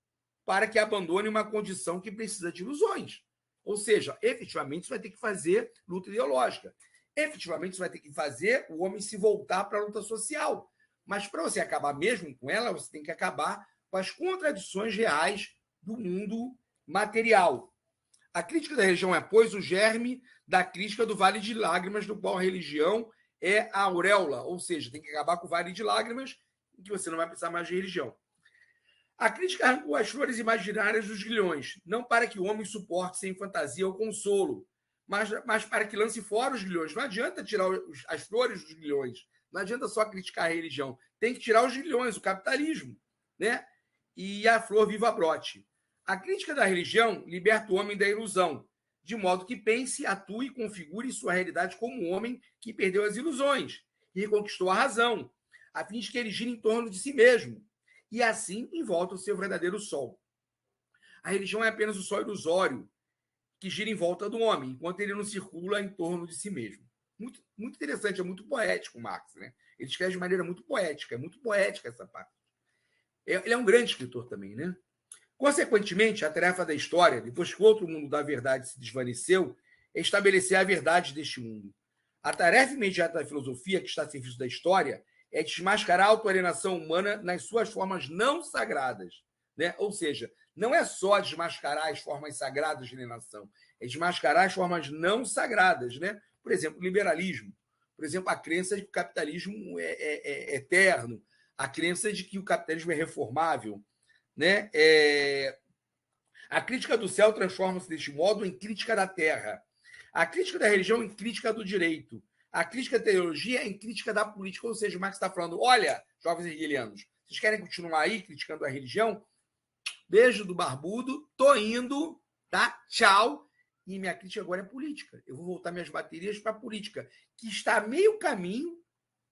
para que abandone uma condição que precisa de ilusões. Ou seja, efetivamente você vai ter que fazer luta ideológica. Efetivamente você vai ter que fazer o homem se voltar para a luta social. Mas para você acabar mesmo com ela, você tem que acabar com as contradições reais do mundo material. A crítica da religião é, pois, o germe da crítica do Vale de Lágrimas, do qual a religião é a auréola, ou seja, tem que acabar com o Vale de Lágrimas, em que você não vai precisar mais de religião. A crítica arrancou as flores imaginárias dos grilhões, não para que o homem suporte sem fantasia ou consolo, mas para que lance fora os grilhões. Não adianta tirar as flores dos grilhões, não adianta só criticar a religião, tem que tirar os grilhões, o capitalismo, né? E a flor viva brote. A crítica da religião liberta o homem da ilusão, de modo que pense, atue e configure sua realidade como um homem que perdeu as ilusões e reconquistou a razão, a fim de que ele gire em torno de si mesmo, e assim em volta ao seu verdadeiro sol. A religião é apenas o sol ilusório que gira em volta do homem, enquanto ele não circula em torno de si mesmo. Muito, muito interessante, é muito poético o Marx, né? Ele escreve de maneira muito poética, é muito poética essa parte. Ele é um grande escritor também, né? Consequentemente, a tarefa da história, depois que o outro mundo da verdade se desvaneceu, é estabelecer a verdade deste mundo. A tarefa imediata da filosofia, que está a serviço da história, é desmascarar a autoalienação humana nas suas formas não sagradas. Né? Ou seja, não é só desmascarar as formas sagradas de alienação, é desmascarar as formas não sagradas. Né? Por exemplo, o liberalismo. Por exemplo, a crença de que o capitalismo é eterno, a crença de que o capitalismo é reformável. Né? A crítica do céu transforma-se deste modo em crítica da terra. A crítica da religião em crítica do direito. A crítica da teologia em crítica da política. Ou seja, o Marx está falando, olha, jovens hegelianos, vocês querem continuar aí criticando a religião? Beijo do barbudo, tô indo, tá? Tchau. E minha crítica agora é política. Eu vou voltar minhas baterias para a política, que está a meio caminho,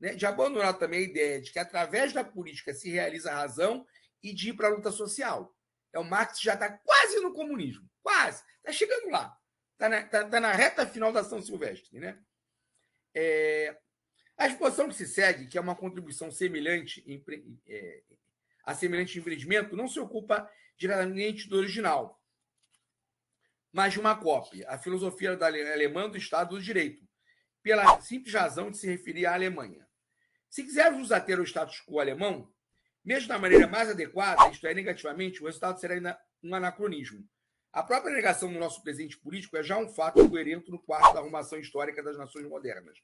né, de abandonar também a ideia de que através da política se realiza a razão e de ir para a luta social. O Marx já está quase no comunismo. Quase. Está chegando lá. Está na reta final da São Silvestre. Né? A exposição que se segue, que é uma contribuição semelhante a semelhante empreendimento, não se ocupa diretamente do original, mas de uma cópia, a filosofia da alemã do Estado do Direito, pela simples razão de se referir à Alemanha. Se quisermos nos ater ao status quo alemão, mesmo da maneira mais adequada, isto é, negativamente, o resultado será ainda um anacronismo. A própria negação do nosso presente político é já um fato coerente no quadro da arrumação histórica das nações modernas.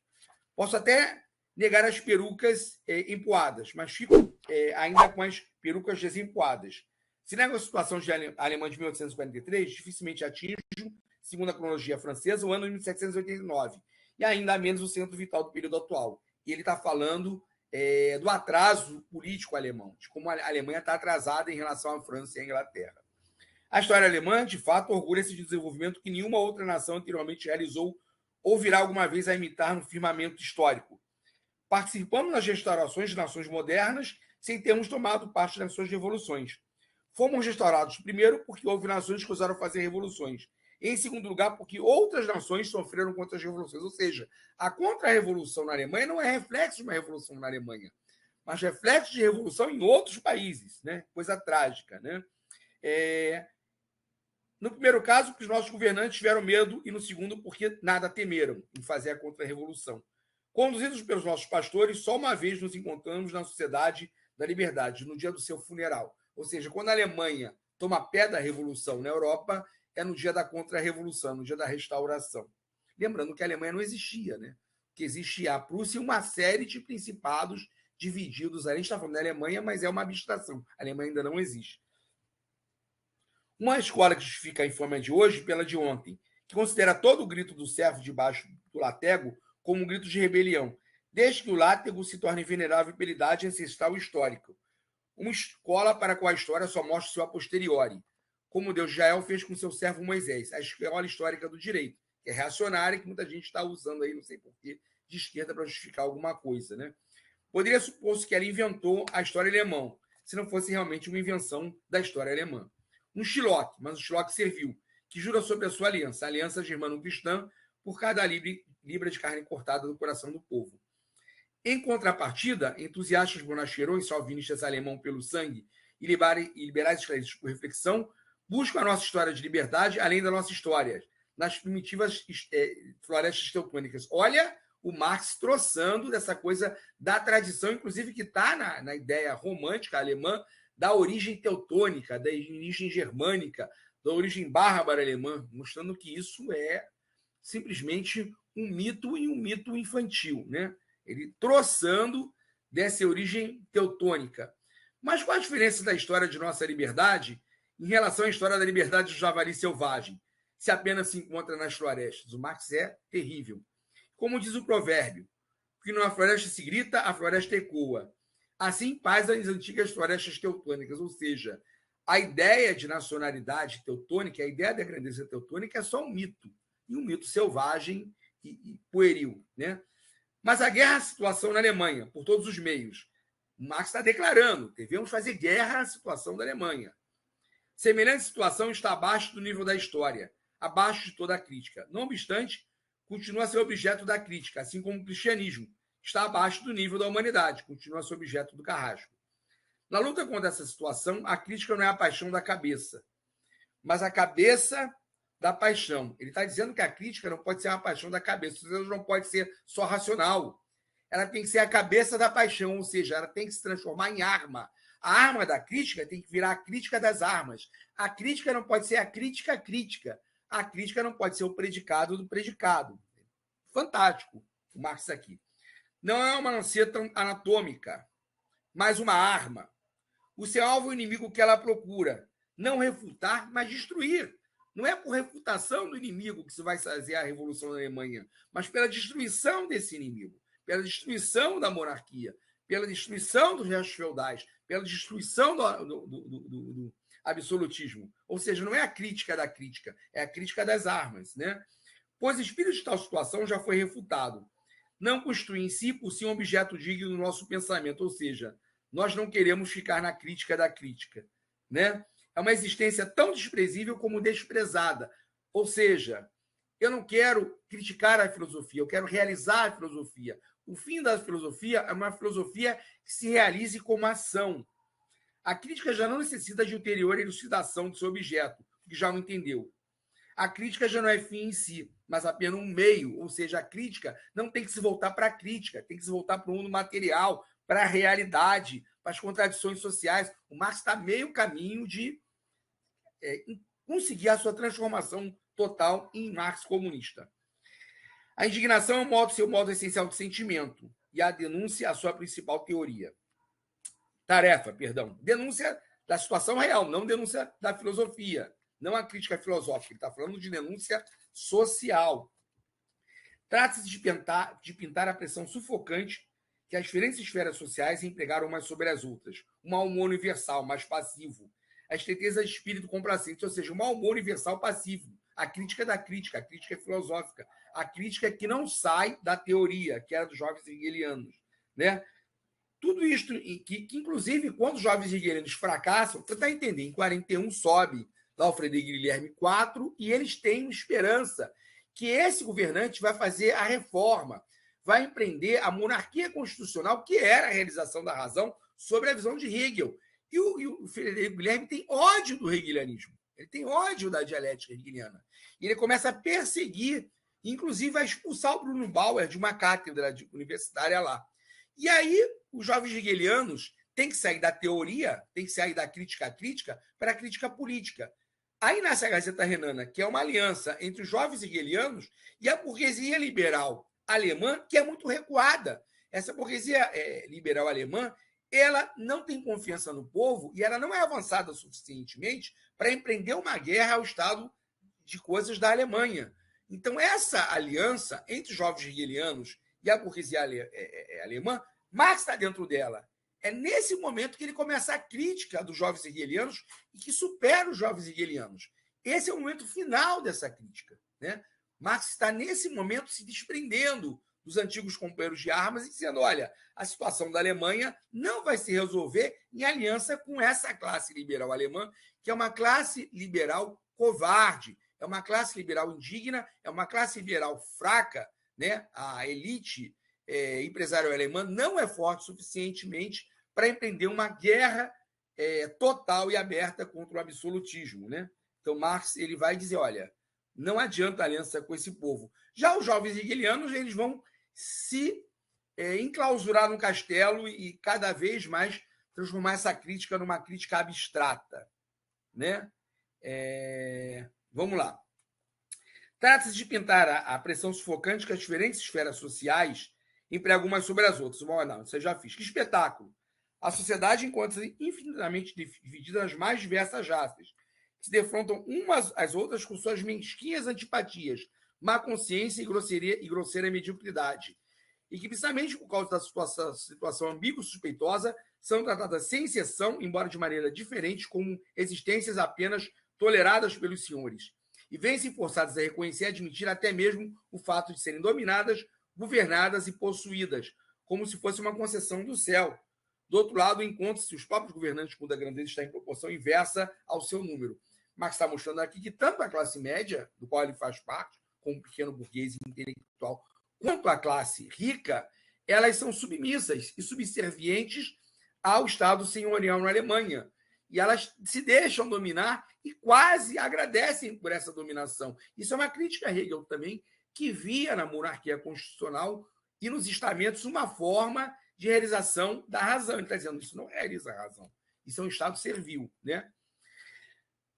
Posso até negar as perucas empoadas, mas fico ainda com as perucas desempoadas. Se nego a situação alemã de 1843, dificilmente atinge, segundo a cronologia francesa, o ano de 1789, e ainda menos o centro vital do período atual. E ele está falando do atraso político alemão, de como a Alemanha está atrasada em relação à França e à Inglaterra. A história alemã, de fato, orgulha-se de desenvolvimento que nenhuma outra nação anteriormente realizou ou virá alguma vez a imitar no firmamento histórico. Participamos nas restaurações de nações modernas sem termos tomado parte nas suas revoluções. Fomos restaurados, primeiro, porque houve nações que ousaram fazer revoluções, Em segundo lugar, porque outras nações sofreram contra-revoluções. Ou seja, a contra-revolução na Alemanha não é reflexo de uma revolução na Alemanha, mas reflexo de revolução em outros países, né? Coisa trágica, né? No primeiro caso, porque os nossos governantes tiveram medo, e no segundo, porque nada temeram em fazer a contra-revolução. Conduzidos pelos nossos pastores, só uma vez nos encontramos na Sociedade da Liberdade, no dia do seu funeral. Ou seja, quando a Alemanha toma pé da revolução na Europa, é no dia da contra-revolução, no dia da restauração. Lembrando que a Alemanha não existia, né? Que existia a Prússia e uma série de principados divididos. A gente está falando da Alemanha, mas é uma abstração. A Alemanha ainda não existe. Uma escola que justifica a infâmia de hoje pela de ontem, que considera todo o grito do servo debaixo do látego como um grito de rebelião, desde que o látego se torne venerável pela idade ancestral e histórica. Uma escola para a qual a história só mostra seu a posteriori, como Deus de Israel fez com seu servo Moisés, a escola histórica do direito, que é reacionária, que muita gente está usando aí, não sei porquê, de esquerda para justificar alguma coisa, né? Poderia supor-se que ela inventou a história alemã, se não fosse realmente uma invenção da história alemã. Um Shylock, mas o Shylock serviu, que jura sobre a sua aliança, a aliança germano-cristã, por cada libra de carne cortada do coração do povo. Em contrapartida, entusiastas bonacheirões, salvinistas alemão pelo sangue e liberais esclarecedores por reflexão, buscam a nossa história de liberdade além da nossa história, nas primitivas florestas teutônicas. Olha o Marx troçando dessa coisa da tradição, inclusive que está na ideia romântica alemã, da origem teutônica, da origem germânica, da origem bárbara alemã, mostrando que isso é simplesmente um mito e um mito infantil, né? Ele troçando dessa origem teutônica. Mas qual a diferença da história de nossa liberdade em relação à história da liberdade do javali selvagem, se apenas se encontra nas florestas? O Marx é terrível. Como diz o provérbio, que numa floresta se grita, a floresta ecoa. Assim paz as antigas florestas teutônicas, ou seja, a ideia de nacionalidade teutônica, a ideia da grandeza teutônica é só um mito, e um mito selvagem e pueril, né? Mas a guerra, a situação na Alemanha, por todos os meios. O Marx está declarando, devemos fazer guerra à situação da Alemanha. Semelhante situação está abaixo do nível da história, abaixo de toda a crítica. Não obstante, continua a ser objeto da crítica, assim como o cristianismo está abaixo do nível da humanidade, continua a ser objeto do carrasco. Na luta contra essa situação, a crítica não é a paixão da cabeça, mas a cabeça da paixão. Ele está dizendo que a crítica não pode ser uma paixão da cabeça, ela não pode ser só racional. Ela tem que ser a cabeça da paixão, ou seja, ela tem que se transformar em arma. A arma da crítica tem que virar a crítica das armas. A crítica não pode ser a crítica crítica. A crítica não pode ser o predicado do predicado. Fantástico o Marx aqui. Não é uma lanceta anatômica, mas uma arma. O seu alvo é o inimigo que ela procura. Não refutar, mas destruir. Não é por refutação do inimigo que se vai fazer a Revolução na Alemanha, mas pela destruição desse inimigo, pela destruição da monarquia, pela destruição dos restos feudais, pela destruição do absolutismo. Ou seja, não é a crítica da crítica, é a crítica das armas, né? Pois o espírito de tal situação já foi refutado. Não constitui em si por si um objeto digno do nosso pensamento, ou seja, nós não queremos ficar na crítica da crítica, né? É uma existência tão desprezível como desprezada. Ou seja, eu não quero criticar a filosofia, eu quero realizar a filosofia. O fim da filosofia é uma filosofia que se realize como ação. A crítica já não necessita de ulterior elucidação do seu objeto, que já não entendeu. A crítica já não é fim em si, mas apenas um meio, ou seja, a crítica não tem que se voltar para a crítica, tem que se voltar para o mundo material, para a realidade, para as contradições sociais. O Marx está meio caminho de conseguir a sua transformação total em Marx comunista. A indignação é seu modo essencial de sentimento e a denúncia a sua principal tarefa. Denúncia da situação real, não denúncia da filosofia, não a crítica filosófica. Ele está falando de denúncia social. Trata-se de pintar a pressão sufocante que as diferentes esferas sociais empregaram umas sobre as outras. Um mau humor universal, mais passivo. A estreiteza de espírito complacente, ou seja, um mau humor universal passivo. A crítica da crítica, a crítica filosófica. A crítica que não sai da teoria, que era dos jovens hegelianos, né? Tudo isto, que inclusive, quando os jovens hegelianos fracassam, você está entendendo, em 41 sobe lá o Frederico Guilherme IV, e eles têm esperança que esse governante vai fazer a reforma, vai empreender a monarquia constitucional, que era a realização da razão, sobre a visão de Hegel. E o Frederico Guilherme tem ódio do hegelianismo, ele tem ódio da dialética hegeliana. E ele começa a perseguir, inclusive a expulsar o Bruno Bauer de uma cátedra universitária lá. E aí, os jovens hegelianos têm que sair da teoria, têm que sair da crítica à crítica para a crítica política. Aí nasce a Gazeta Renana, que é uma aliança entre os jovens hegelianos e a burguesia liberal alemã, que é muito recuada. Essa burguesia liberal alemã, ela não tem confiança no povo e ela não é avançada suficientemente para empreender uma guerra ao estado de coisas da Alemanha. Então, essa aliança entre os jovens hegelianos e a burguesia alemã, Marx está dentro dela. É nesse momento que ele começa a crítica dos jovens hegelianos e que supera os jovens hegelianos. Esse é o momento final dessa crítica, né? Marx está, nesse momento, se desprendendo dos antigos companheiros de armas e dizendo, olha, a situação da Alemanha não vai se resolver em aliança com essa classe liberal alemã, que é uma classe liberal covarde, é uma classe liberal indigna, é uma classe liberal fraca, né? A elite empresarial alemã não é forte suficientemente para empreender uma guerra total e aberta contra o absolutismo, né? Então, Marx ele vai dizer, olha, não adianta aliança com esse povo. Já os jovens hegelianos, eles vão se enclausurar no castelo e cada vez mais transformar essa crítica numa crítica abstrata, né? Vamos lá. Trata-se de pintar a pressão sufocante que as diferentes esferas sociais empregam umas sobre as outras. Bom, não, isso eu já fiz. Que espetáculo! A sociedade encontra-se infinitamente dividida nas mais diversas raças, que se defrontam umas às outras com suas mesquinhas antipatias, má consciência e grosseira mediocridade, e que, precisamente por causa da situação ambígua-suspeitosa, são tratadas sem exceção, embora de maneira diferente, como existências apenas toleradas pelos senhores, e vêm-se forçadas a reconhecer e admitir até mesmo o fato de serem dominadas, governadas e possuídas, como se fosse uma concessão do céu. Do outro lado, encontram-se os próprios governantes, quando a grandeza está em proporção inversa ao seu número. Marx está mostrando aqui que tanto a classe média, do qual ele faz parte, como pequeno burguês e intelectual, quanto a classe rica, elas são submissas e subservientes ao Estado senhorial na Alemanha. E elas se deixam dominar e quase agradecem por essa dominação. Isso é uma crítica a Hegel também, que via na monarquia constitucional e nos estamentos uma forma de realização da razão. Ele está dizendo, isso não realiza a razão. Isso é um Estado servil, né?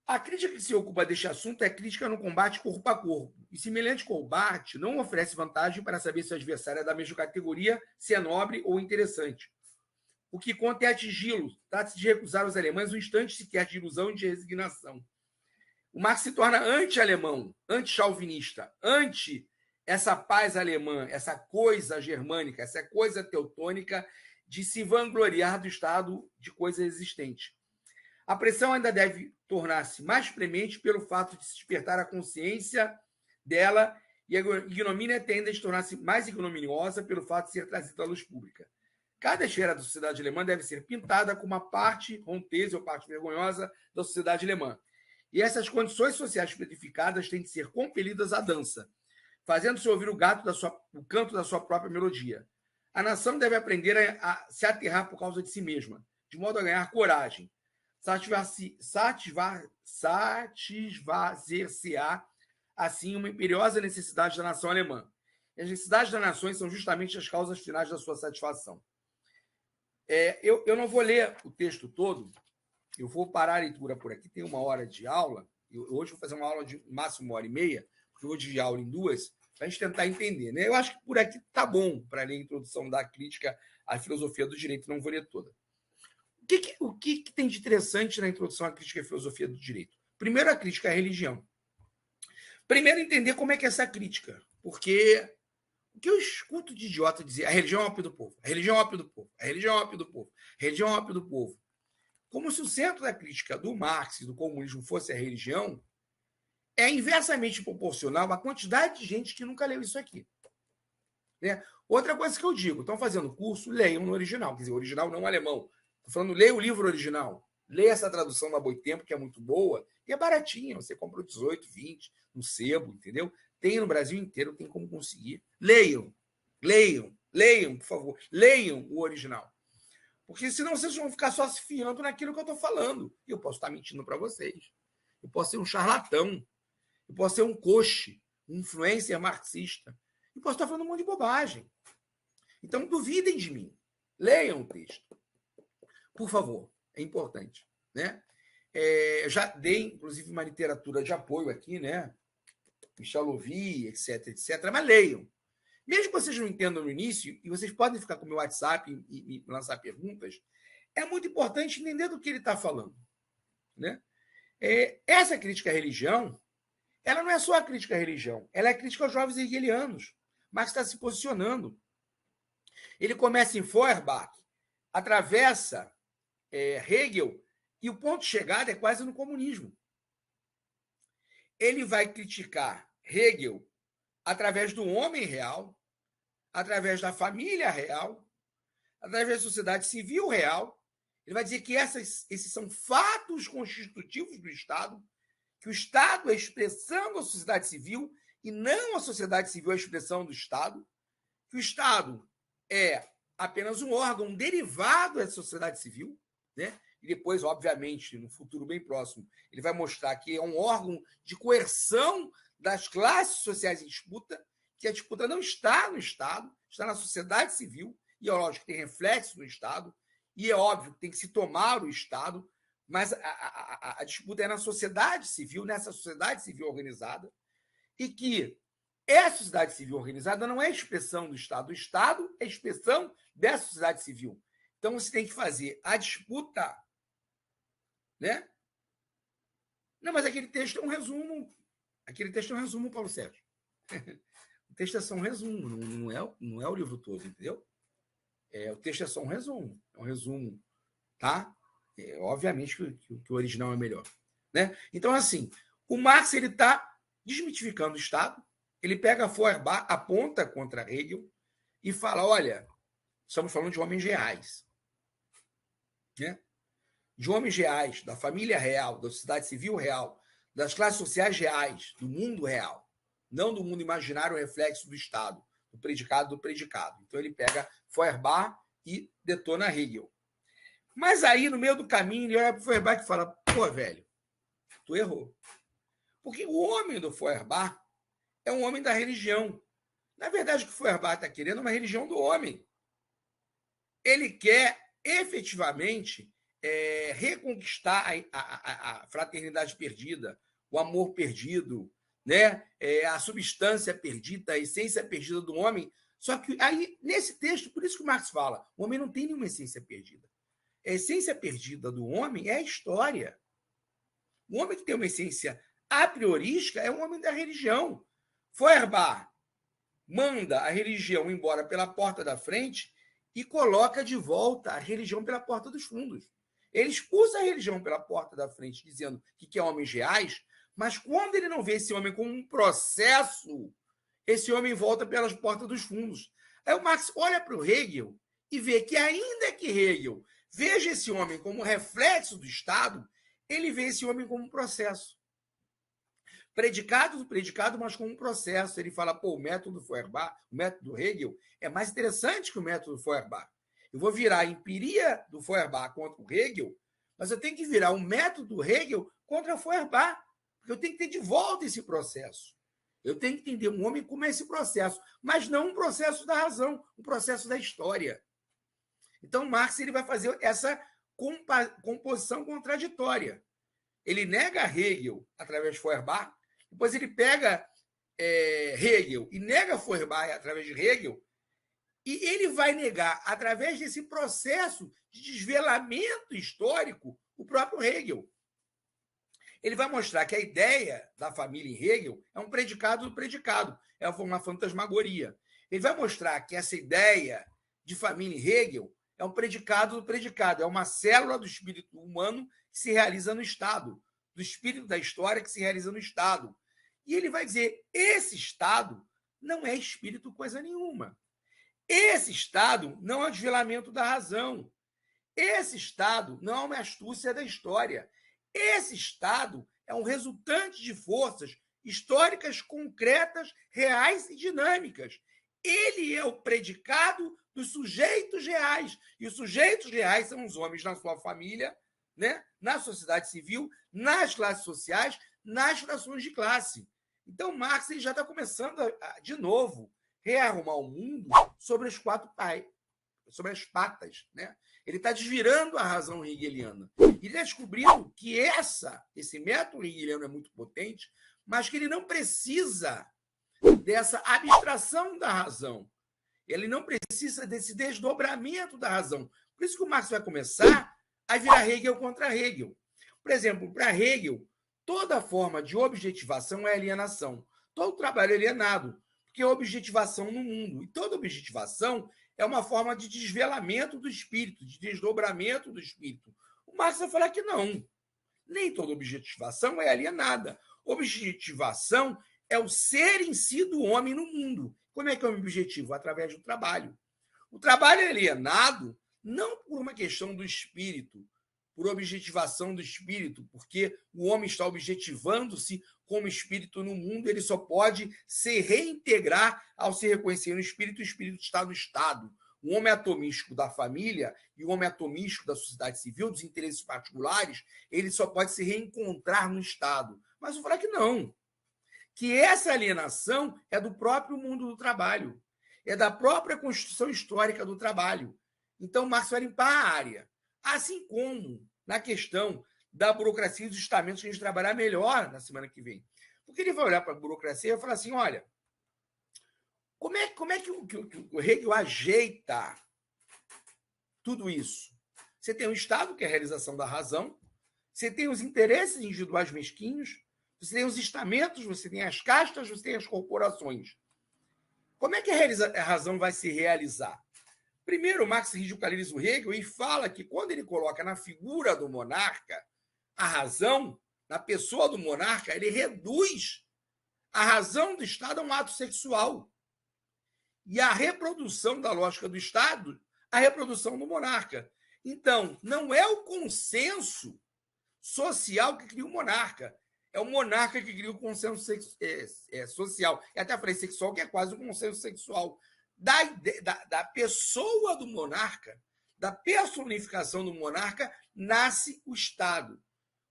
A crítica que se ocupa deste assunto é crítica no combate corpo a corpo. E semelhante combate não oferece vantagem para saber se o adversário é da mesma categoria, se é nobre ou interessante. O que conta é atingi-lo. Trata-se de recusar os alemães um instante sequer de ilusão e de resignação. O Marx se torna anti-alemão, anti-chauvinista, anti essa paz alemã, essa coisa germânica, essa coisa teutônica de se vangloriar do estado de coisa existente. A pressão ainda deve tornar-se mais premente pelo fato de se despertar a consciência dela e a ignomínia tende a se tornar-se mais ignominiosa pelo fato de ser trazida à luz pública. Cada esfera da sociedade alemã deve ser pintada como uma parte ronteza ou parte vergonhosa da sociedade alemã. E essas condições sociais especificadas têm de ser compelidas à dança, fazendo-se ouvir o canto da sua própria melodia. A nação deve aprender a se aterrar por causa de si mesma, de modo a ganhar coragem, satisfazer-se-á, assim, uma imperiosa necessidade da nação alemã. E as necessidades das nações são justamente as causas finais da sua satisfação. Eu não vou ler o texto todo, eu vou parar a leitura por aqui, tem 1 hora de aula, hoje vou fazer uma aula de máximo 1h30, porque eu vou dividir a aula em 2, para a gente tentar entender, né? Eu acho que por aqui está bom para ler a introdução da crítica à filosofia do direito, não vou ler toda. O que tem de interessante na introdução à crítica à filosofia do direito? Primeiro, a crítica à religião. Primeiro, entender como é que é essa crítica, porque o que eu escuto de idiota dizer a religião é o ópio do povo, a religião é o ópio do povo, a religião é o ópio do povo, a religião é o ópio do povo. Como se o centro da crítica do Marx e do comunismo fosse a religião, é inversamente proporcional à quantidade de gente que nunca leu isso aqui. Né? Outra coisa que eu digo, estão fazendo curso, leiam no original, quer dizer, original não alemão. Estou falando, leia o livro original, Lê essa tradução na Boitempo, que é muito boa, e é baratinha. Você compra 18, 20 no sebo, entendeu? Tem no Brasil inteiro, tem como conseguir. Leiam, leiam, leiam, por favor. Leiam o original. Porque senão vocês vão ficar só se fiando naquilo que eu estou falando. E eu posso estar mentindo para vocês. Eu posso ser um charlatão. Eu posso ser um coche, um influencer marxista. Eu posso estar falando um monte de bobagem. Então, duvidem de mim. Leiam o texto. Por favor. É importante, né? Eu já dei, inclusive, uma literatura de apoio aqui, né? Michel Louvi, etc, etc. Mas leiam. Mesmo que vocês não entendam no início, e vocês podem ficar com o meu WhatsApp e lançar perguntas, é muito importante entender do que ele está falando, né? Essa crítica à religião, ela não é só a crítica à religião, ela é a crítica aos jovens hegelianos. Marx está se posicionando. Ele começa em Feuerbach, atravessa Hegel, e o ponto de chegada é quase no comunismo. Ele vai criticar Hegel através do homem real, através da família real, através da sociedade civil real. Ele vai dizer que esses são fatos constitutivos do Estado, que o Estado é a expressão da sociedade civil e não a sociedade civil é a expressão do Estado, que o Estado é apenas um órgão derivado da sociedade civil, né? E depois, obviamente, no futuro bem próximo, ele vai mostrar que é um órgão de coerção das classes sociais em disputa, que a disputa não está no Estado, está na sociedade civil, e é lógico que tem reflexo no Estado, e é óbvio que tem que se tomar o Estado, mas a disputa é na sociedade civil, nessa sociedade civil organizada, e que essa sociedade civil organizada não é expressão do Estado. O Estado é expressão dessa sociedade civil. Então, você tem que fazer a disputa, né? Não, mas aquele texto é um resumo. Aquele texto é um resumo, Paulo Sérgio. O texto é só um resumo, não é o livro todo, entendeu? O texto é só um resumo. É um resumo, tá? Obviamente que o original é melhor, né? Então, assim, o Marx ele está desmitificando o Estado. Ele pega a Feuerbach, aponta contra Hegel e fala: olha, estamos falando de homens reais, né? De homens reais, da família real, da sociedade civil real, das classes sociais reais, do mundo real, não do mundo imaginário, reflexo do Estado, do predicado. Então ele pega Feuerbach e detona Hegel. Mas aí, no meio do caminho, ele olha para o Feuerbach e fala: pô, velho, tu errou. Porque o homem do Feuerbach é um homem da religião. Na verdade, o que o Feuerbach está querendo é uma religião do homem. Ele quer, efetivamente, reconquistar a fraternidade perdida, o amor perdido, né? A substância perdida, a essência perdida do homem. Só que aí, nesse texto, por isso que o Marx fala, o homem não tem nenhuma essência perdida. A essência perdida do homem é a história. O homem que tem uma essência a priorística é um homem da religião. Feuerbach manda a religião embora pela porta da frente e coloca de volta a religião pela porta dos fundos. Ele expulsa a religião pela porta da frente, dizendo que quer homens reais, mas quando ele não vê esse homem como um processo, esse homem volta pelas portas dos fundos. Aí o Marx olha para o Hegel e vê que, ainda que Hegel veja esse homem como reflexo do Estado, ele vê esse homem como um processo. Predicado do predicado, mas com um processo. Ele fala: pô, o método Feuerbach, o método Hegel, é mais interessante que o método Feuerbach. Eu vou virar a empiria do Feuerbach contra o Hegel, mas eu tenho que virar o método Hegel contra o Feuerbach, porque eu tenho que ter de volta esse processo. Eu tenho que entender um homem como é esse processo, mas não um processo da razão, um processo da história. Então, Marx ele vai fazer essa composição contraditória. Ele nega Hegel através de Feuerbach, depois ele pega Hegel e nega Feuerbach através de Hegel, e ele vai negar, através desse processo de desvelamento histórico, o próprio Hegel. Ele vai mostrar que a ideia da família em Hegel é um predicado do predicado, é uma fantasmagoria. Ele vai mostrar que essa ideia de família em Hegel é um predicado do predicado, é uma célula do espírito humano que se realiza no Estado, do espírito da história que se realiza no Estado. E ele vai dizer: esse Estado não é espírito coisa nenhuma. Esse Estado não é o desvelamento da razão. Esse Estado não é uma astúcia da história. Esse Estado é um resultante de forças históricas concretas, reais e dinâmicas. Ele é o predicado dos sujeitos reais. E os sujeitos reais são os homens na sua família, né? Na sociedade civil, nas classes sociais, nas frações de classe. Então, Marx já está começando, de novo, rearrumar o mundo sobre os quatro pais, sobre as patas, né? Ele está desvirando a razão hegeliana. E ele está descobrindo que esse método hegeliano é muito potente, mas que ele não precisa dessa abstração da razão. Ele não precisa desse desdobramento da razão. Por isso que o Marx vai começar a virar Hegel contra Hegel. Por exemplo, para Hegel, toda forma de objetivação é alienação. Todo trabalho é alienado, porque é objetivação no mundo. E toda objetivação é uma forma de desvelamento do espírito, de desdobramento do espírito. O Marx vai falar que não. Nem toda objetivação é alienada. Objetivação é o ser em si do homem no mundo. Como é que é o objetivo? Através do trabalho. O trabalho é alienado não por uma questão do espírito, por objetivação do espírito, porque o homem está objetivando-se como espírito no mundo, ele só pode se reintegrar ao se reconhecer no espírito, o espírito está no Estado. O homem atomístico da família e o homem atomístico da sociedade civil, dos interesses particulares, ele só pode se reencontrar no Estado. Mas eu vou falar que não. Que essa alienação é do próprio mundo do trabalho, é da própria constituição histórica do trabalho. Então, Marx vai limpar a área. Assim como na questão da burocracia e dos estamentos, que a gente trabalhar melhor na semana que vem. Porque ele vai olhar para a burocracia e vai falar assim, olha, como é que o Hegel ajeita tudo isso? Você tem o Estado, que é a realização da razão, você tem os interesses individuais mesquinhos, você tem os estamentos, você tem as castas, você tem as corporações. Como é que a razão vai se realizar? Primeiro, Marx radicaliza o Hegel e fala que quando ele coloca na figura do monarca a razão, na pessoa do monarca, ele reduz a razão do Estado a um ato sexual. E a reprodução da lógica do Estado, a reprodução do monarca. Então, não é o consenso social que cria o monarca, é o monarca que cria o consenso social. E até falei sexual, que é quase o consenso sexual. Da pessoa do monarca, da personificação do monarca, nasce o Estado.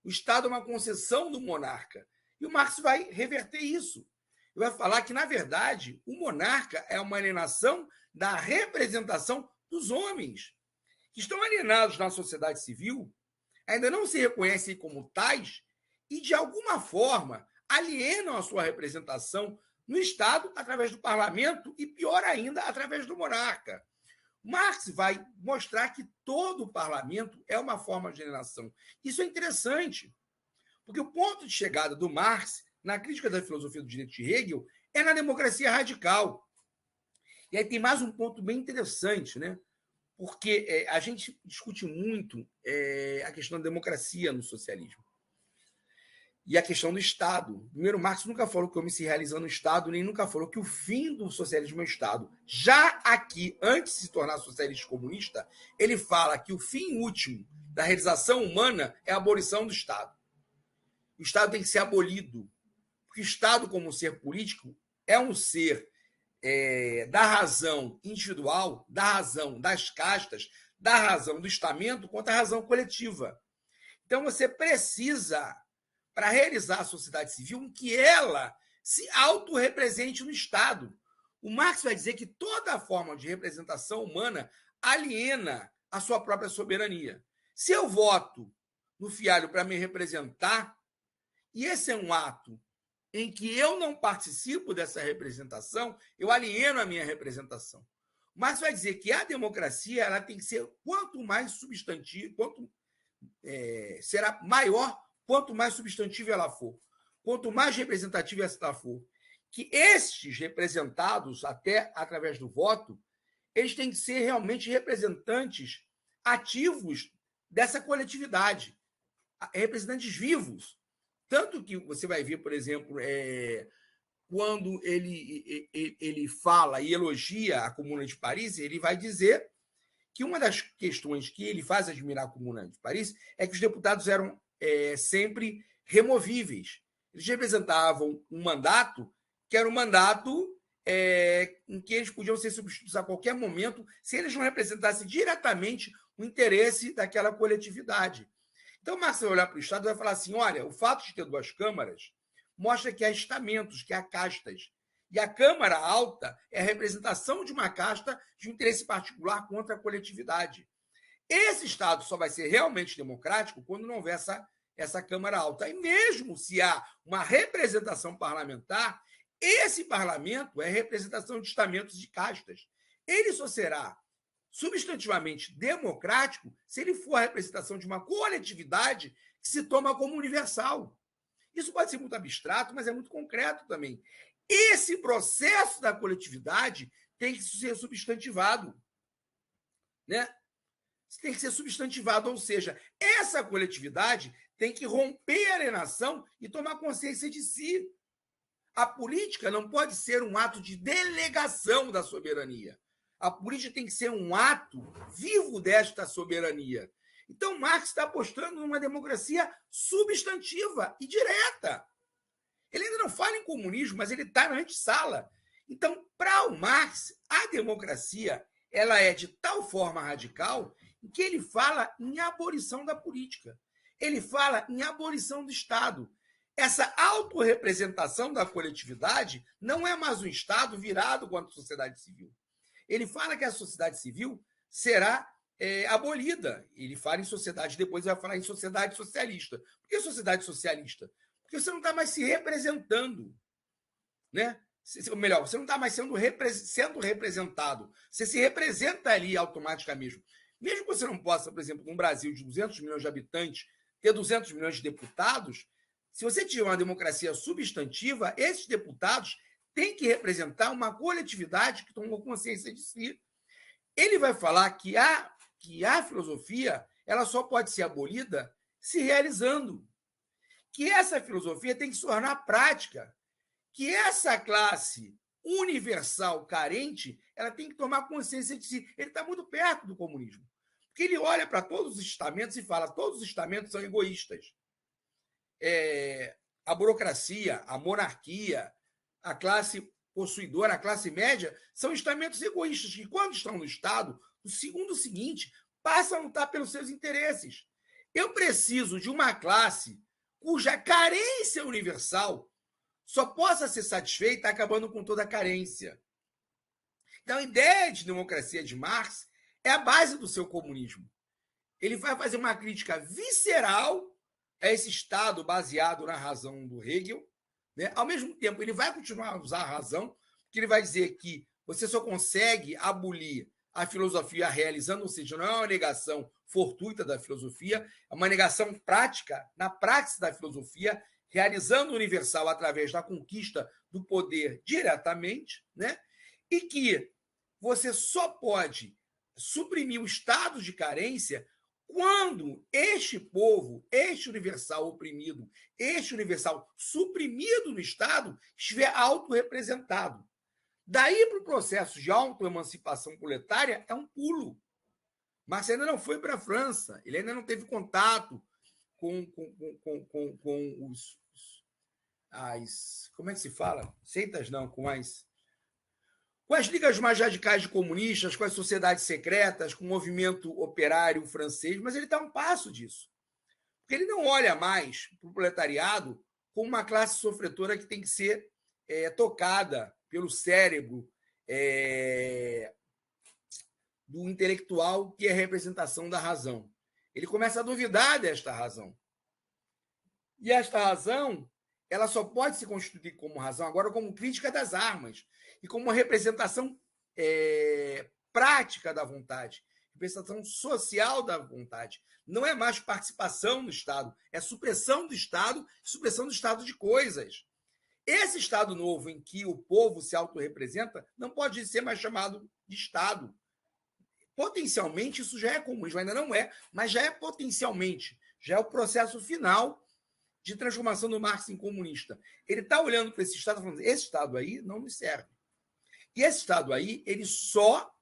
O Estado é uma concessão do monarca. E o Marx vai reverter isso. Ele vai falar que, na verdade, o monarca é uma alienação da representação dos homens, que estão alienados na sociedade civil, ainda não se reconhecem como tais e, de alguma forma, alienam a sua representação no Estado através do parlamento e, pior ainda, através do monarca. Marx vai mostrar que todo o parlamento é uma forma de alienação. Isso é interessante, porque o ponto de chegada do Marx na crítica da filosofia do direito de Hegel é na democracia radical. E aí tem mais um ponto bem interessante, né? Porque a gente discute muito a questão da democracia no socialismo. E a questão do Estado. Primeiro, Marx nunca falou que o homem se realiza no Estado, nem nunca falou que o fim do socialismo é o Estado. Já aqui, antes de se tornar socialista comunista, ele fala que o fim último da realização humana é a abolição do Estado. O Estado tem que ser abolido, porque o Estado, como ser político, é um ser da razão individual, da razão das castas, da razão do estamento contra a razão coletiva. Então, você precisa, para realizar a sociedade civil, que ela se autorrepresente no Estado. O Marx vai dizer que toda forma de representação humana aliena a sua própria soberania. Se eu voto no fialho para me representar, e esse é um ato em que eu não participo dessa representação, eu alieno a minha representação. Marx vai dizer que a democracia ela tem que ser quanto mais substantivo, será maior quanto mais substantiva ela for, quanto mais representativa ela for. Que estes representados, até através do voto, eles têm que ser realmente representantes ativos dessa coletividade, representantes vivos. Tanto que você vai ver, por exemplo, quando ele fala e elogia a Comuna de Paris, ele vai dizer que uma das questões que ele faz admirar a Comuna de Paris é que os deputados eram sempre removíveis. Eles representavam um mandato que era um mandato em que eles podiam ser substituídos a qualquer momento se eles não representassem diretamente o interesse daquela coletividade. Então, o Marx vai olhar para o Estado e vai falar assim, olha, o fato de ter duas câmaras mostra que há estamentos, que há castas. E a Câmara Alta é a representação de uma casta de um interesse particular contra a coletividade. Esse Estado só vai ser realmente democrático quando não houver essa Câmara Alta. E mesmo se há uma representação parlamentar, esse parlamento é representação de estamentos de castas. Ele só será substantivamente democrático se ele for a representação de uma coletividade que se toma como universal. Isso pode ser muito abstrato, mas é muito concreto também. Esse processo da coletividade tem que ser substantivado. Né? Tem que ser substantivado, ou seja, essa coletividade tem que romper a alienação e tomar consciência de si. A política não pode ser um ato de delegação da soberania. A política tem que ser um ato vivo desta soberania. Então, Marx está apostando numa democracia substantiva e direta. Ele ainda não fala em comunismo, mas ele está na antessala. Então, para o Marx, a democracia ela é de tal forma radical que ele fala em abolição da política. Ele fala em abolição do Estado. Essa autorrepresentação da coletividade não é mais um Estado virado contra a sociedade civil. Ele fala que a sociedade civil será abolida. Ele fala em sociedade, depois vai falar em sociedade socialista. Por que sociedade socialista? Porque você não está mais se representando. Né? Ou melhor, você não está mais sendo representado. Você se representa ali automaticamente. Mesmo que você não possa, por exemplo, num Brasil de 200 milhões de habitantes, ter 200 milhões de deputados, se você tiver uma democracia substantiva, esses deputados têm que representar uma coletividade que tomou consciência de si. Ele vai falar que a filosofia ela só pode ser abolida se realizando. Que essa filosofia tem que se tornar prática. Que essa classe universal carente ela tem que tomar consciência de si. Ele está muito perto do comunismo. Porque ele olha para todos os estamentos e fala todos os estamentos são egoístas. A burocracia, a monarquia, a classe possuidora, a classe média, são estamentos egoístas que, quando estão no Estado, no segundo seguinte, passam a lutar pelos seus interesses. Eu preciso de uma classe cuja carência universal só possa ser satisfeita acabando com toda a carência. Então, a ideia de democracia de Marx é a base do seu comunismo. Ele vai fazer uma crítica visceral a esse Estado baseado na razão do Hegel. Né? Ao mesmo tempo, ele vai continuar a usar a razão, porque ele vai dizer que você só consegue abolir a filosofia realizando, ou seja, não é uma negação fortuita da filosofia, é uma negação prática, na prática da filosofia, realizando o universal através da conquista do poder diretamente, né? E que você só pode suprimir o estado de carência quando este povo, este universal oprimido, este universal suprimido no Estado, estiver autorrepresentado. Daí para o processo de autoemancipação proletária é um pulo. Marx ainda não foi para a França, ele ainda não teve contato com como é que se fala? Seitas não, com as ligas mais radicais de comunistas, com as sociedades secretas, com o movimento operário francês, mas ele está a um passo disso. Porque ele não olha mais para o proletariado como uma classe sofredora que tem que ser tocada pelo cérebro do intelectual, que é a representação da razão. Ele começa a duvidar desta razão. E esta razão ela só pode se constituir como razão agora como crítica das armas e como uma representação prática da vontade, representação social da vontade. Não é mais participação no Estado, é supressão do Estado de coisas. Esse Estado novo em que o povo se autorrepresenta não pode ser mais chamado de Estado. Potencialmente, isso já é comunismo, ainda não é, mas já é potencialmente, já é o processo final de transformação do Marx em comunista. Ele está olhando para esse Estado e falando, esse Estado aí não me serve. E esse Estado aí, ele só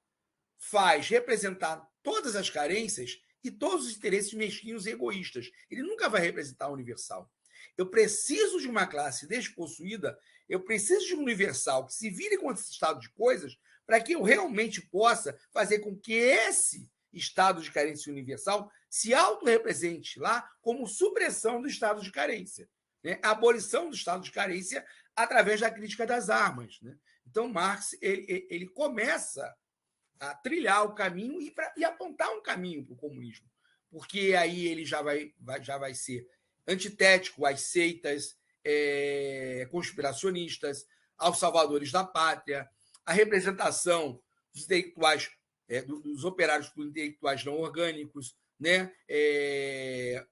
faz representar todas as carências e todos os interesses mesquinhos e egoístas. Ele nunca vai representar o universal. Eu preciso de uma classe despossuída, eu preciso de um universal que se vire contra esse estado de coisas para que eu realmente possa fazer com que esse estado de carência universal se autorrepresente lá como supressão do estado de carência, né? A abolição do estado de carência através da crítica das armas, né? Então, Marx ele começa a trilhar o caminho e apontar um caminho para o comunismo, porque aí ele já vai ser antitético às seitas conspiracionistas, aos salvadores da pátria, a representação dos intelectuais, dos operários por intelectuais não orgânicos, né?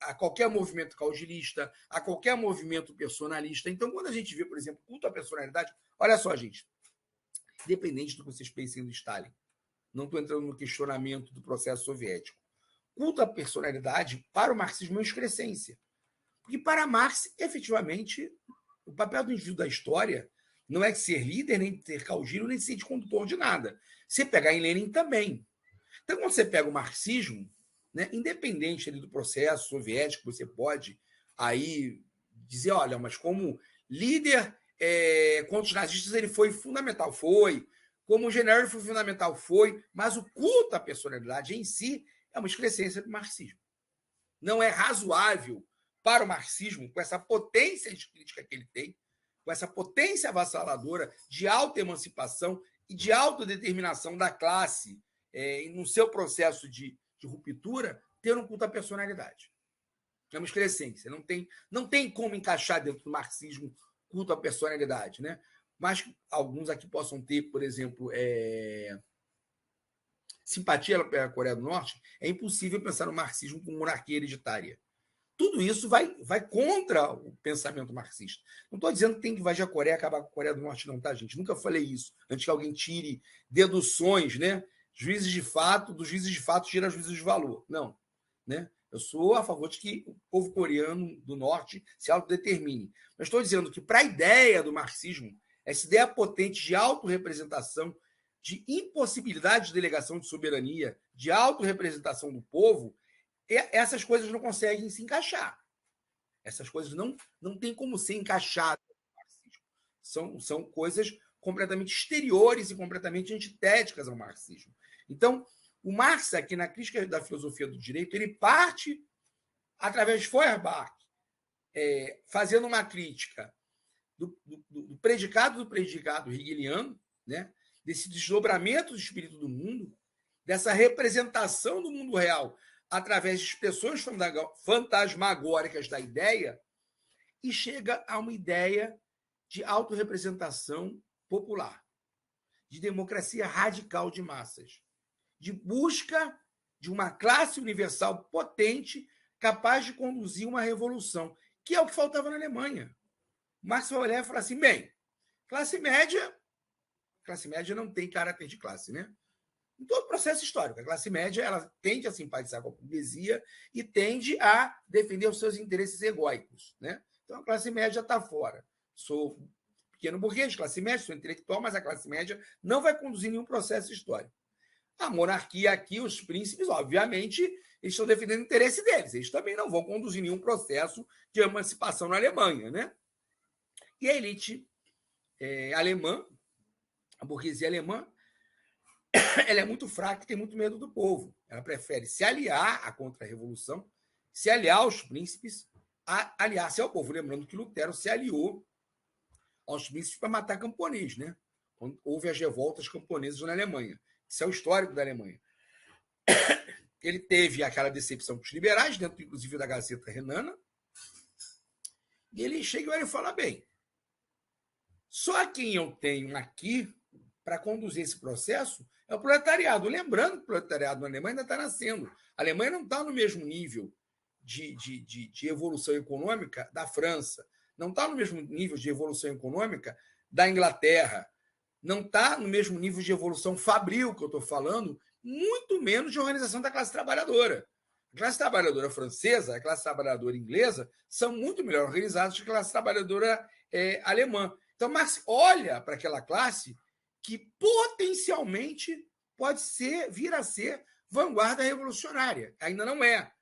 A qualquer movimento caudilista, a qualquer movimento personalista. Então, quando a gente vê, por exemplo, culto à personalidade, olha só, gente, independente do que vocês pensem do Stalin, não estou entrando no questionamento do processo soviético. Culto à personalidade, para o marxismo, é uma excrescência. Porque, para Marx, efetivamente, o papel do indivíduo da história não é ser líder, nem ter caudilho, nem ser de condutor de nada. Você pegar em Lenin também. Então, quando você pega o marxismo, né, independente ali do processo soviético, você pode aí dizer, olha, mas como líder contra os nazistas ele foi fundamental, foi. Como general ele foi fundamental, foi. Mas o culto à personalidade em si é uma excrescência do marxismo. Não é razoável para o marxismo, com essa potência de crítica que ele tem, com essa potência avassaladora de autoemancipação e de autodeterminação da classe no seu processo de ruptura, ter um culto à personalidade. É uma excrescência. Não tem como encaixar dentro do marxismo culto à personalidade, né? Mas alguns aqui possam ter, por exemplo, simpatia pela Coreia do Norte. É impossível pensar no marxismo como monarquia hereditária. Tudo isso vai contra o pensamento marxista. Não estou dizendo que tem que invadir a Coreia e acabar com a Coreia do Norte, não, tá, gente? Nunca falei isso. Antes que alguém tire deduções, né? Dos juízes de fato tira juízes de valor. Não. Né? Eu sou a favor de que o povo coreano do Norte se autodetermine. Mas estou dizendo que, para a ideia do marxismo, essa ideia potente de autorrepresentação, de impossibilidade de delegação de soberania, de autorrepresentação do povo, essas coisas não conseguem se encaixar. Essas coisas não têm como ser encaixadas no marxismo. São coisas completamente exteriores e completamente antitéticas ao marxismo. Então, o Marx, aqui na crítica da filosofia do direito, ele parte, através de Feuerbach, fazendo uma crítica do predicado hegeliano, né? Desse desdobramento do espírito do mundo, dessa representação do mundo real através de expressões fantasmagóricas da ideia, e chega a uma ideia de autorrepresentação popular, de democracia radical de massas, de busca de uma classe universal potente capaz de conduzir uma revolução, que é o que faltava na Alemanha. Marx vai olhar e falar assim, bem, classe média não tem caráter de classe, né? Em todo o processo histórico, a classe média ela tende a simpatizar com a burguesia e tende a defender os seus interesses egóicos, né? Então a classe média está fora. Sou pequeno burguês, classe média, sou intelectual, mas a classe média não vai conduzir nenhum processo histórico. A monarquia aqui, os príncipes, obviamente, eles estão defendendo o interesse deles. Eles também não vão conduzir nenhum processo de emancipação na Alemanha, né? E a elite alemã, a burguesia alemã, ela é muito fraca e tem muito medo do povo. Ela prefere se aliar à contra-revolução, se aliar aos príncipes, aliar-se ao povo. Lembrando que Lutero se aliou aos príncipes para matar camponês, né? Quando houve as revoltas camponesas na Alemanha. Isso é o histórico da Alemanha. Ele teve aquela decepção com os liberais, dentro, inclusive, da Gazeta Renana, e ele chega e fala, bem, só quem eu tenho aqui para conduzir esse processo é o proletariado. Lembrando que o proletariado na Alemanha ainda está nascendo. A Alemanha não está no mesmo nível de evolução econômica da França, não está no mesmo nível de evolução econômica da Inglaterra, não está no mesmo nível de evolução fabril que eu estou falando, muito menos de organização da classe trabalhadora. A classe trabalhadora francesa, a classe trabalhadora inglesa são muito melhor organizadas que a classe trabalhadora alemã. Então, Marx olha para aquela classe que potencialmente pode vir a ser vanguarda revolucionária. Ainda não é.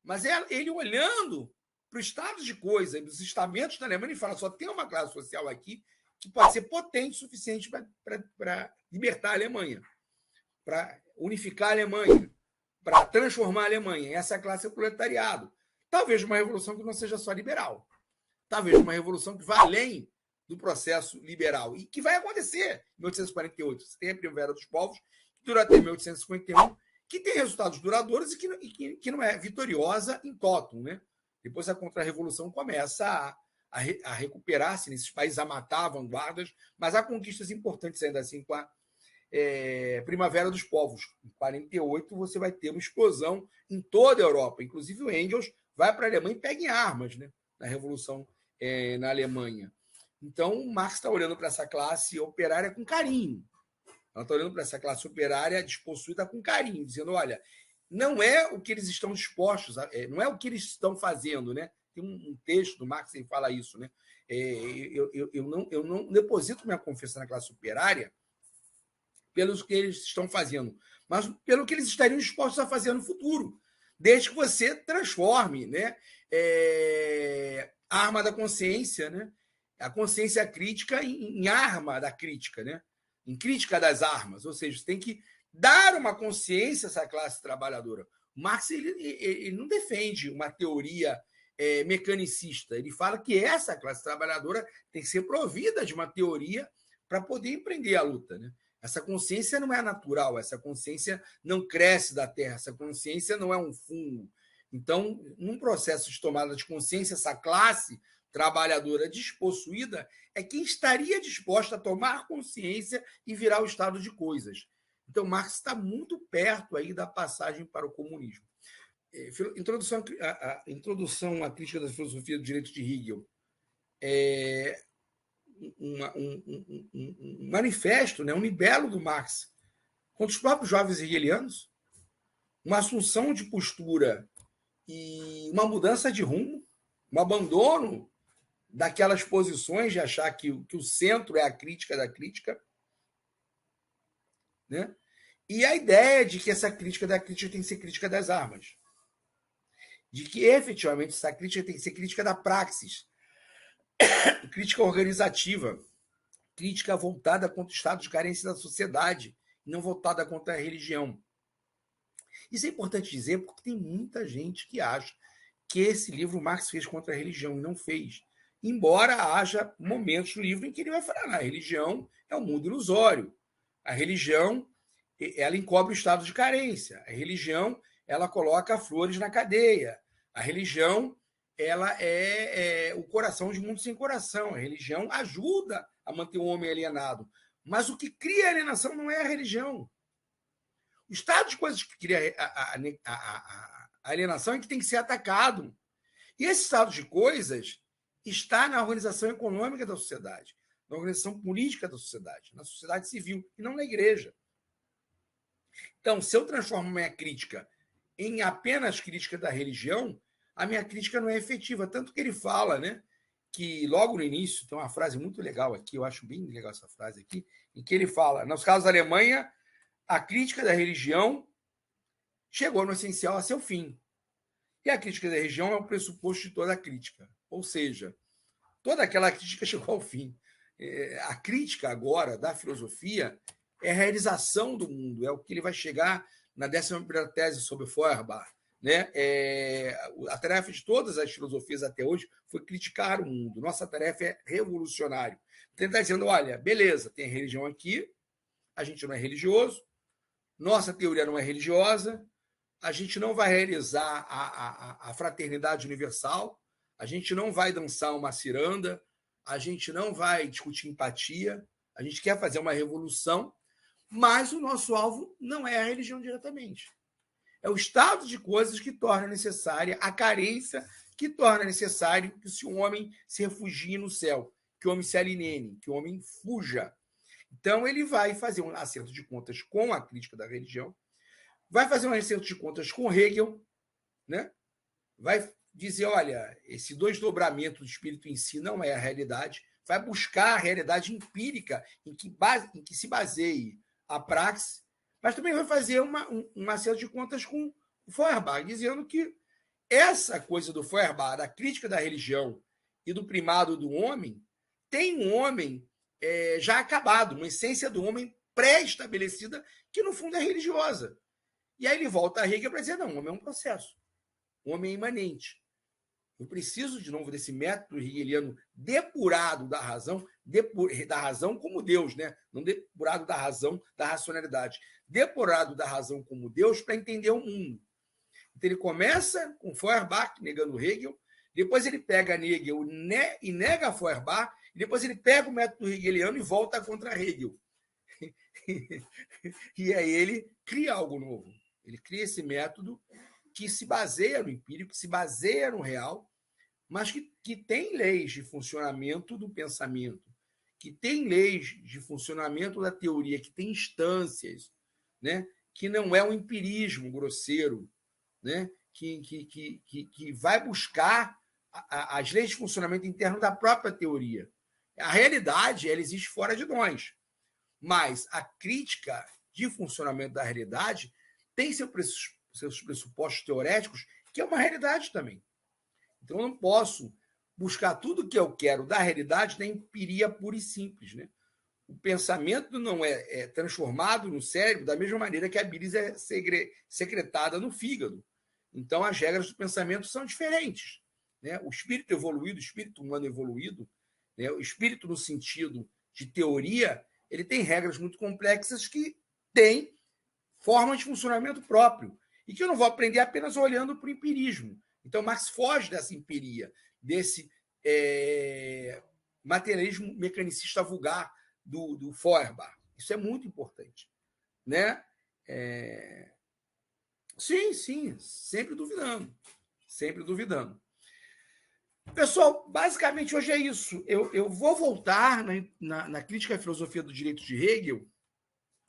Mas é ele olhando para o estado de coisa, os estamentos da Alemanha, e fala: só tem uma classe social aqui que pode ser potente o suficiente para libertar a Alemanha, para unificar a Alemanha, para transformar a Alemanha. Essa classe é o proletariado. Talvez uma revolução que não seja só liberal. Talvez uma revolução que vá além do processo liberal. E que vai acontecer em 1848. Você tem a Primavera dos Povos, que dura até 1851, que tem resultados duradouros e que não é vitoriosa em totum, né? Depois a Contra-Revolução começa a recuperar-se nesses países, a matar vanguardas, mas há conquistas importantes ainda assim com a Primavera dos Povos. Em 48 você vai ter uma explosão em toda a Europa. Inclusive o Engels vai para a Alemanha e pega em armas, né, na Revolução na Alemanha. Então, Marx está olhando para essa classe operária com carinho. Ela está olhando para essa classe operária despossuída com carinho, dizendo: olha, não é o que eles estão dispostos, não é o que eles estão fazendo, né? Tem um texto do Marx que fala isso, né? Eu não deposito minha confiança na classe operária pelos que eles estão fazendo, mas pelo que eles estariam dispostos a fazer no futuro, desde que você transforme, né, a arma da consciência, né, a consciência crítica em arma da crítica, né, em crítica das armas. Ou seja, você tem que dar uma consciência a essa classe trabalhadora. O Marx ele não defende uma teoria mecanicista. Ele fala que essa classe trabalhadora tem que ser provida de uma teoria para poder empreender a luta, né? Essa consciência não é natural, essa consciência não cresce da terra, essa consciência não é um fungo. Então, num processo de tomada de consciência, essa classe trabalhadora despossuída é quem estaria disposta a tomar consciência e virar o estado de coisas. Então, Marx está muito perto aí da passagem para o comunismo. Introdução à crítica da filosofia do direito de Hegel. Um manifesto, né, um libelo do Marx contra os próprios jovens hegelianos, uma assunção de postura e uma mudança de rumo, um abandono daquelas posições de achar que o centro é a crítica da crítica, né? E a ideia de que essa crítica da crítica tem que ser crítica das armas, de que efetivamente essa crítica tem que ser crítica da praxis, crítica organizativa, crítica voltada contra o estado de carência da sociedade, não voltada contra a religião. Isso é importante dizer porque tem muita gente que acha que esse livro Marx fez contra a religião e não fez. Embora haja momentos no livro em que ele vai falar: a religião é um mundo ilusório. A religião ela encobre o estado de carência. A religião ela coloca flores na cadeia. A religião ela é o coração de mundo sem coração. A religião ajuda a manter o homem alienado. Mas o que cria a alienação não é a religião. O estado de coisas que cria a alienação é que tem que ser atacado. E esse estado de coisas está na organização econômica da sociedade, na organização política da sociedade, na sociedade civil, e não na igreja. Então, se eu transformo minha crítica em apenas crítica da religião, a minha crítica não é efetiva. Tanto que ele fala, né, que logo no início, tem uma frase muito legal aqui, eu acho bem legal essa frase aqui, em que ele fala: nos casos da Alemanha, a crítica da religião chegou no essencial a seu fim. E a crítica da religião é o pressuposto de toda a crítica. Ou seja, toda aquela crítica chegou ao fim. A crítica agora da filosofia é a realização do mundo, é o que ele vai chegar na 11ª tese sobre Feuerbach. Né? A tarefa de todas as filosofias até hoje foi criticar o mundo. Nossa tarefa é revolucionária. Ele está dizendo: olha, beleza, tem a religião aqui, a gente não é religioso, nossa teoria não é religiosa, a gente não vai realizar a fraternidade universal, a gente não vai dançar uma ciranda, a gente não vai discutir empatia, a gente quer fazer uma revolução, mas o nosso alvo não é a religião diretamente. É o estado de coisas que torna necessária a carência, que torna necessário que o homem se refugie no céu, que o homem se aliene, que o homem fuja. Então, ele vai fazer um acerto de contas com a crítica da religião, vai fazer um acerto de contas com Hegel, né? Vai dizer: olha, esse desdobramento do espírito em si não é a realidade, vai buscar a realidade empírica em que se baseie a praxe, mas também vai fazer um acerto de contas com o Feuerbach, dizendo que essa coisa do Feuerbach, da crítica da religião e do primado do homem, tem um homem já acabado, uma essência do homem pré-estabelecida, que no fundo é religiosa. E aí ele volta a Hegel para dizer, não, o homem é um processo, o homem é imanente. Eu preciso, de novo, desse método hegeliano depurado da razão como Deus, né? Não depurado da razão, da racionalidade. Depurado da razão como Deus para entender o mundo. Então ele começa com Feuerbach, negando Hegel, depois ele pega Hegel e nega Feuerbach, e depois ele pega o método hegeliano e volta contra Hegel. E aí ele cria algo novo. Ele cria esse método que se baseia no empírico, que se baseia no real, mas que tem leis de funcionamento do pensamento, que tem leis de funcionamento da teoria, que tem instâncias, né? Que não é um empirismo grosseiro, né? Que vai buscar as leis de funcionamento interno da própria teoria. A realidade ela existe fora de nós, mas a crítica de funcionamento da realidade tem seus pressupostos teoréticos, que é uma realidade também. Então, eu não posso buscar tudo o que eu quero da realidade na empiria pura e simples. Né? O pensamento não é transformado no cérebro da mesma maneira que a bilis é secretada no fígado. Então, as regras do pensamento são diferentes. Né? O espírito evoluído, o espírito humano evoluído, né? O espírito no sentido de teoria, ele tem regras muito complexas que têm forma de funcionamento próprio e que eu não vou aprender apenas olhando para o empirismo. Então, Marx foge dessa empiria, desse materialismo mecanicista vulgar do Feuerbach. Isso é muito importante. Né? Sim, sempre duvidando. Sempre duvidando. Pessoal, basicamente hoje é isso. Eu vou voltar na crítica à filosofia do direito de Hegel.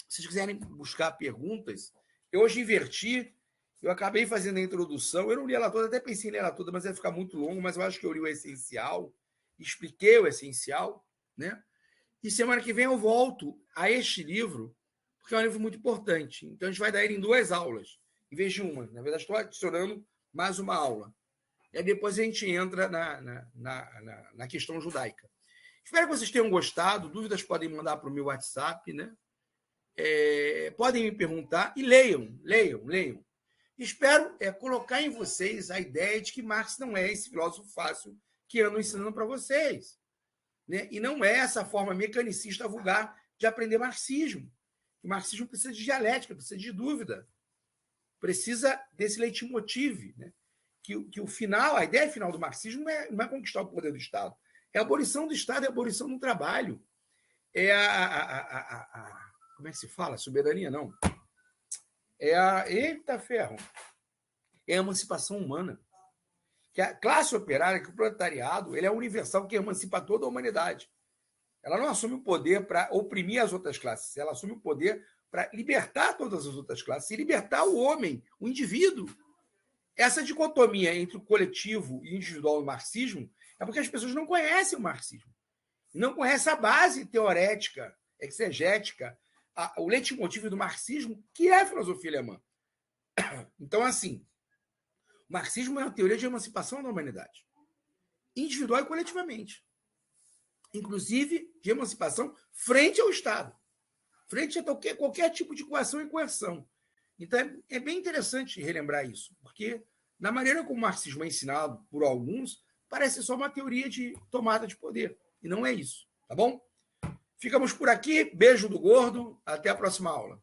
Se vocês quiserem buscar perguntas, eu hoje inverti. Eu acabei fazendo a introdução. Eu não li ela toda, até pensei em ler ela toda, mas ia ficar muito longo. Mas eu acho que eu li o essencial, expliquei o essencial. Né? E semana que vem eu volto a este livro, porque é um livro muito importante. Então a gente vai dar ele em 2 aulas, em vez de uma. Na verdade, estou adicionando mais uma aula. E aí depois a gente entra na questão judaica. Espero que vocês tenham gostado. Dúvidas podem mandar para o meu WhatsApp, né? Podem me perguntar e leiam. Espero colocar em vocês a ideia de que Marx não é esse filósofo fácil que ando ensinando para vocês. Né? E não é essa forma mecanicista vulgar de aprender marxismo. O marxismo precisa de dialética, precisa de dúvida. Precisa desse leitmotiv, né? Que o final, a ideia final do marxismo não é conquistar o poder do Estado. É a abolição do Estado, é a abolição do trabalho. É como é que se fala? Soberania, não. Eita ferro! É a emancipação humana. Que a classe operária, que o proletariado, ele é universal, que emancipa toda a humanidade. Ela não assume o poder para oprimir as outras classes, ela assume o poder para libertar todas as outras classes e libertar o homem, o indivíduo. Essa dicotomia entre o coletivo e o individual no marxismo é porque as pessoas não conhecem o marxismo. Não conhecem a base teorética, exegética, o leitmotiv do marxismo, que é a filosofia alemã. Então, assim, o marxismo é uma teoria de emancipação da humanidade, individual e coletivamente. Inclusive de emancipação frente ao Estado, frente a qualquer tipo de coação e coerção. Então, é bem interessante relembrar isso, porque, na maneira como o marxismo é ensinado por alguns, parece só uma teoria de tomada de poder. E não é isso, tá bom? Ficamos por aqui. Beijo do gordo. Até a próxima aula.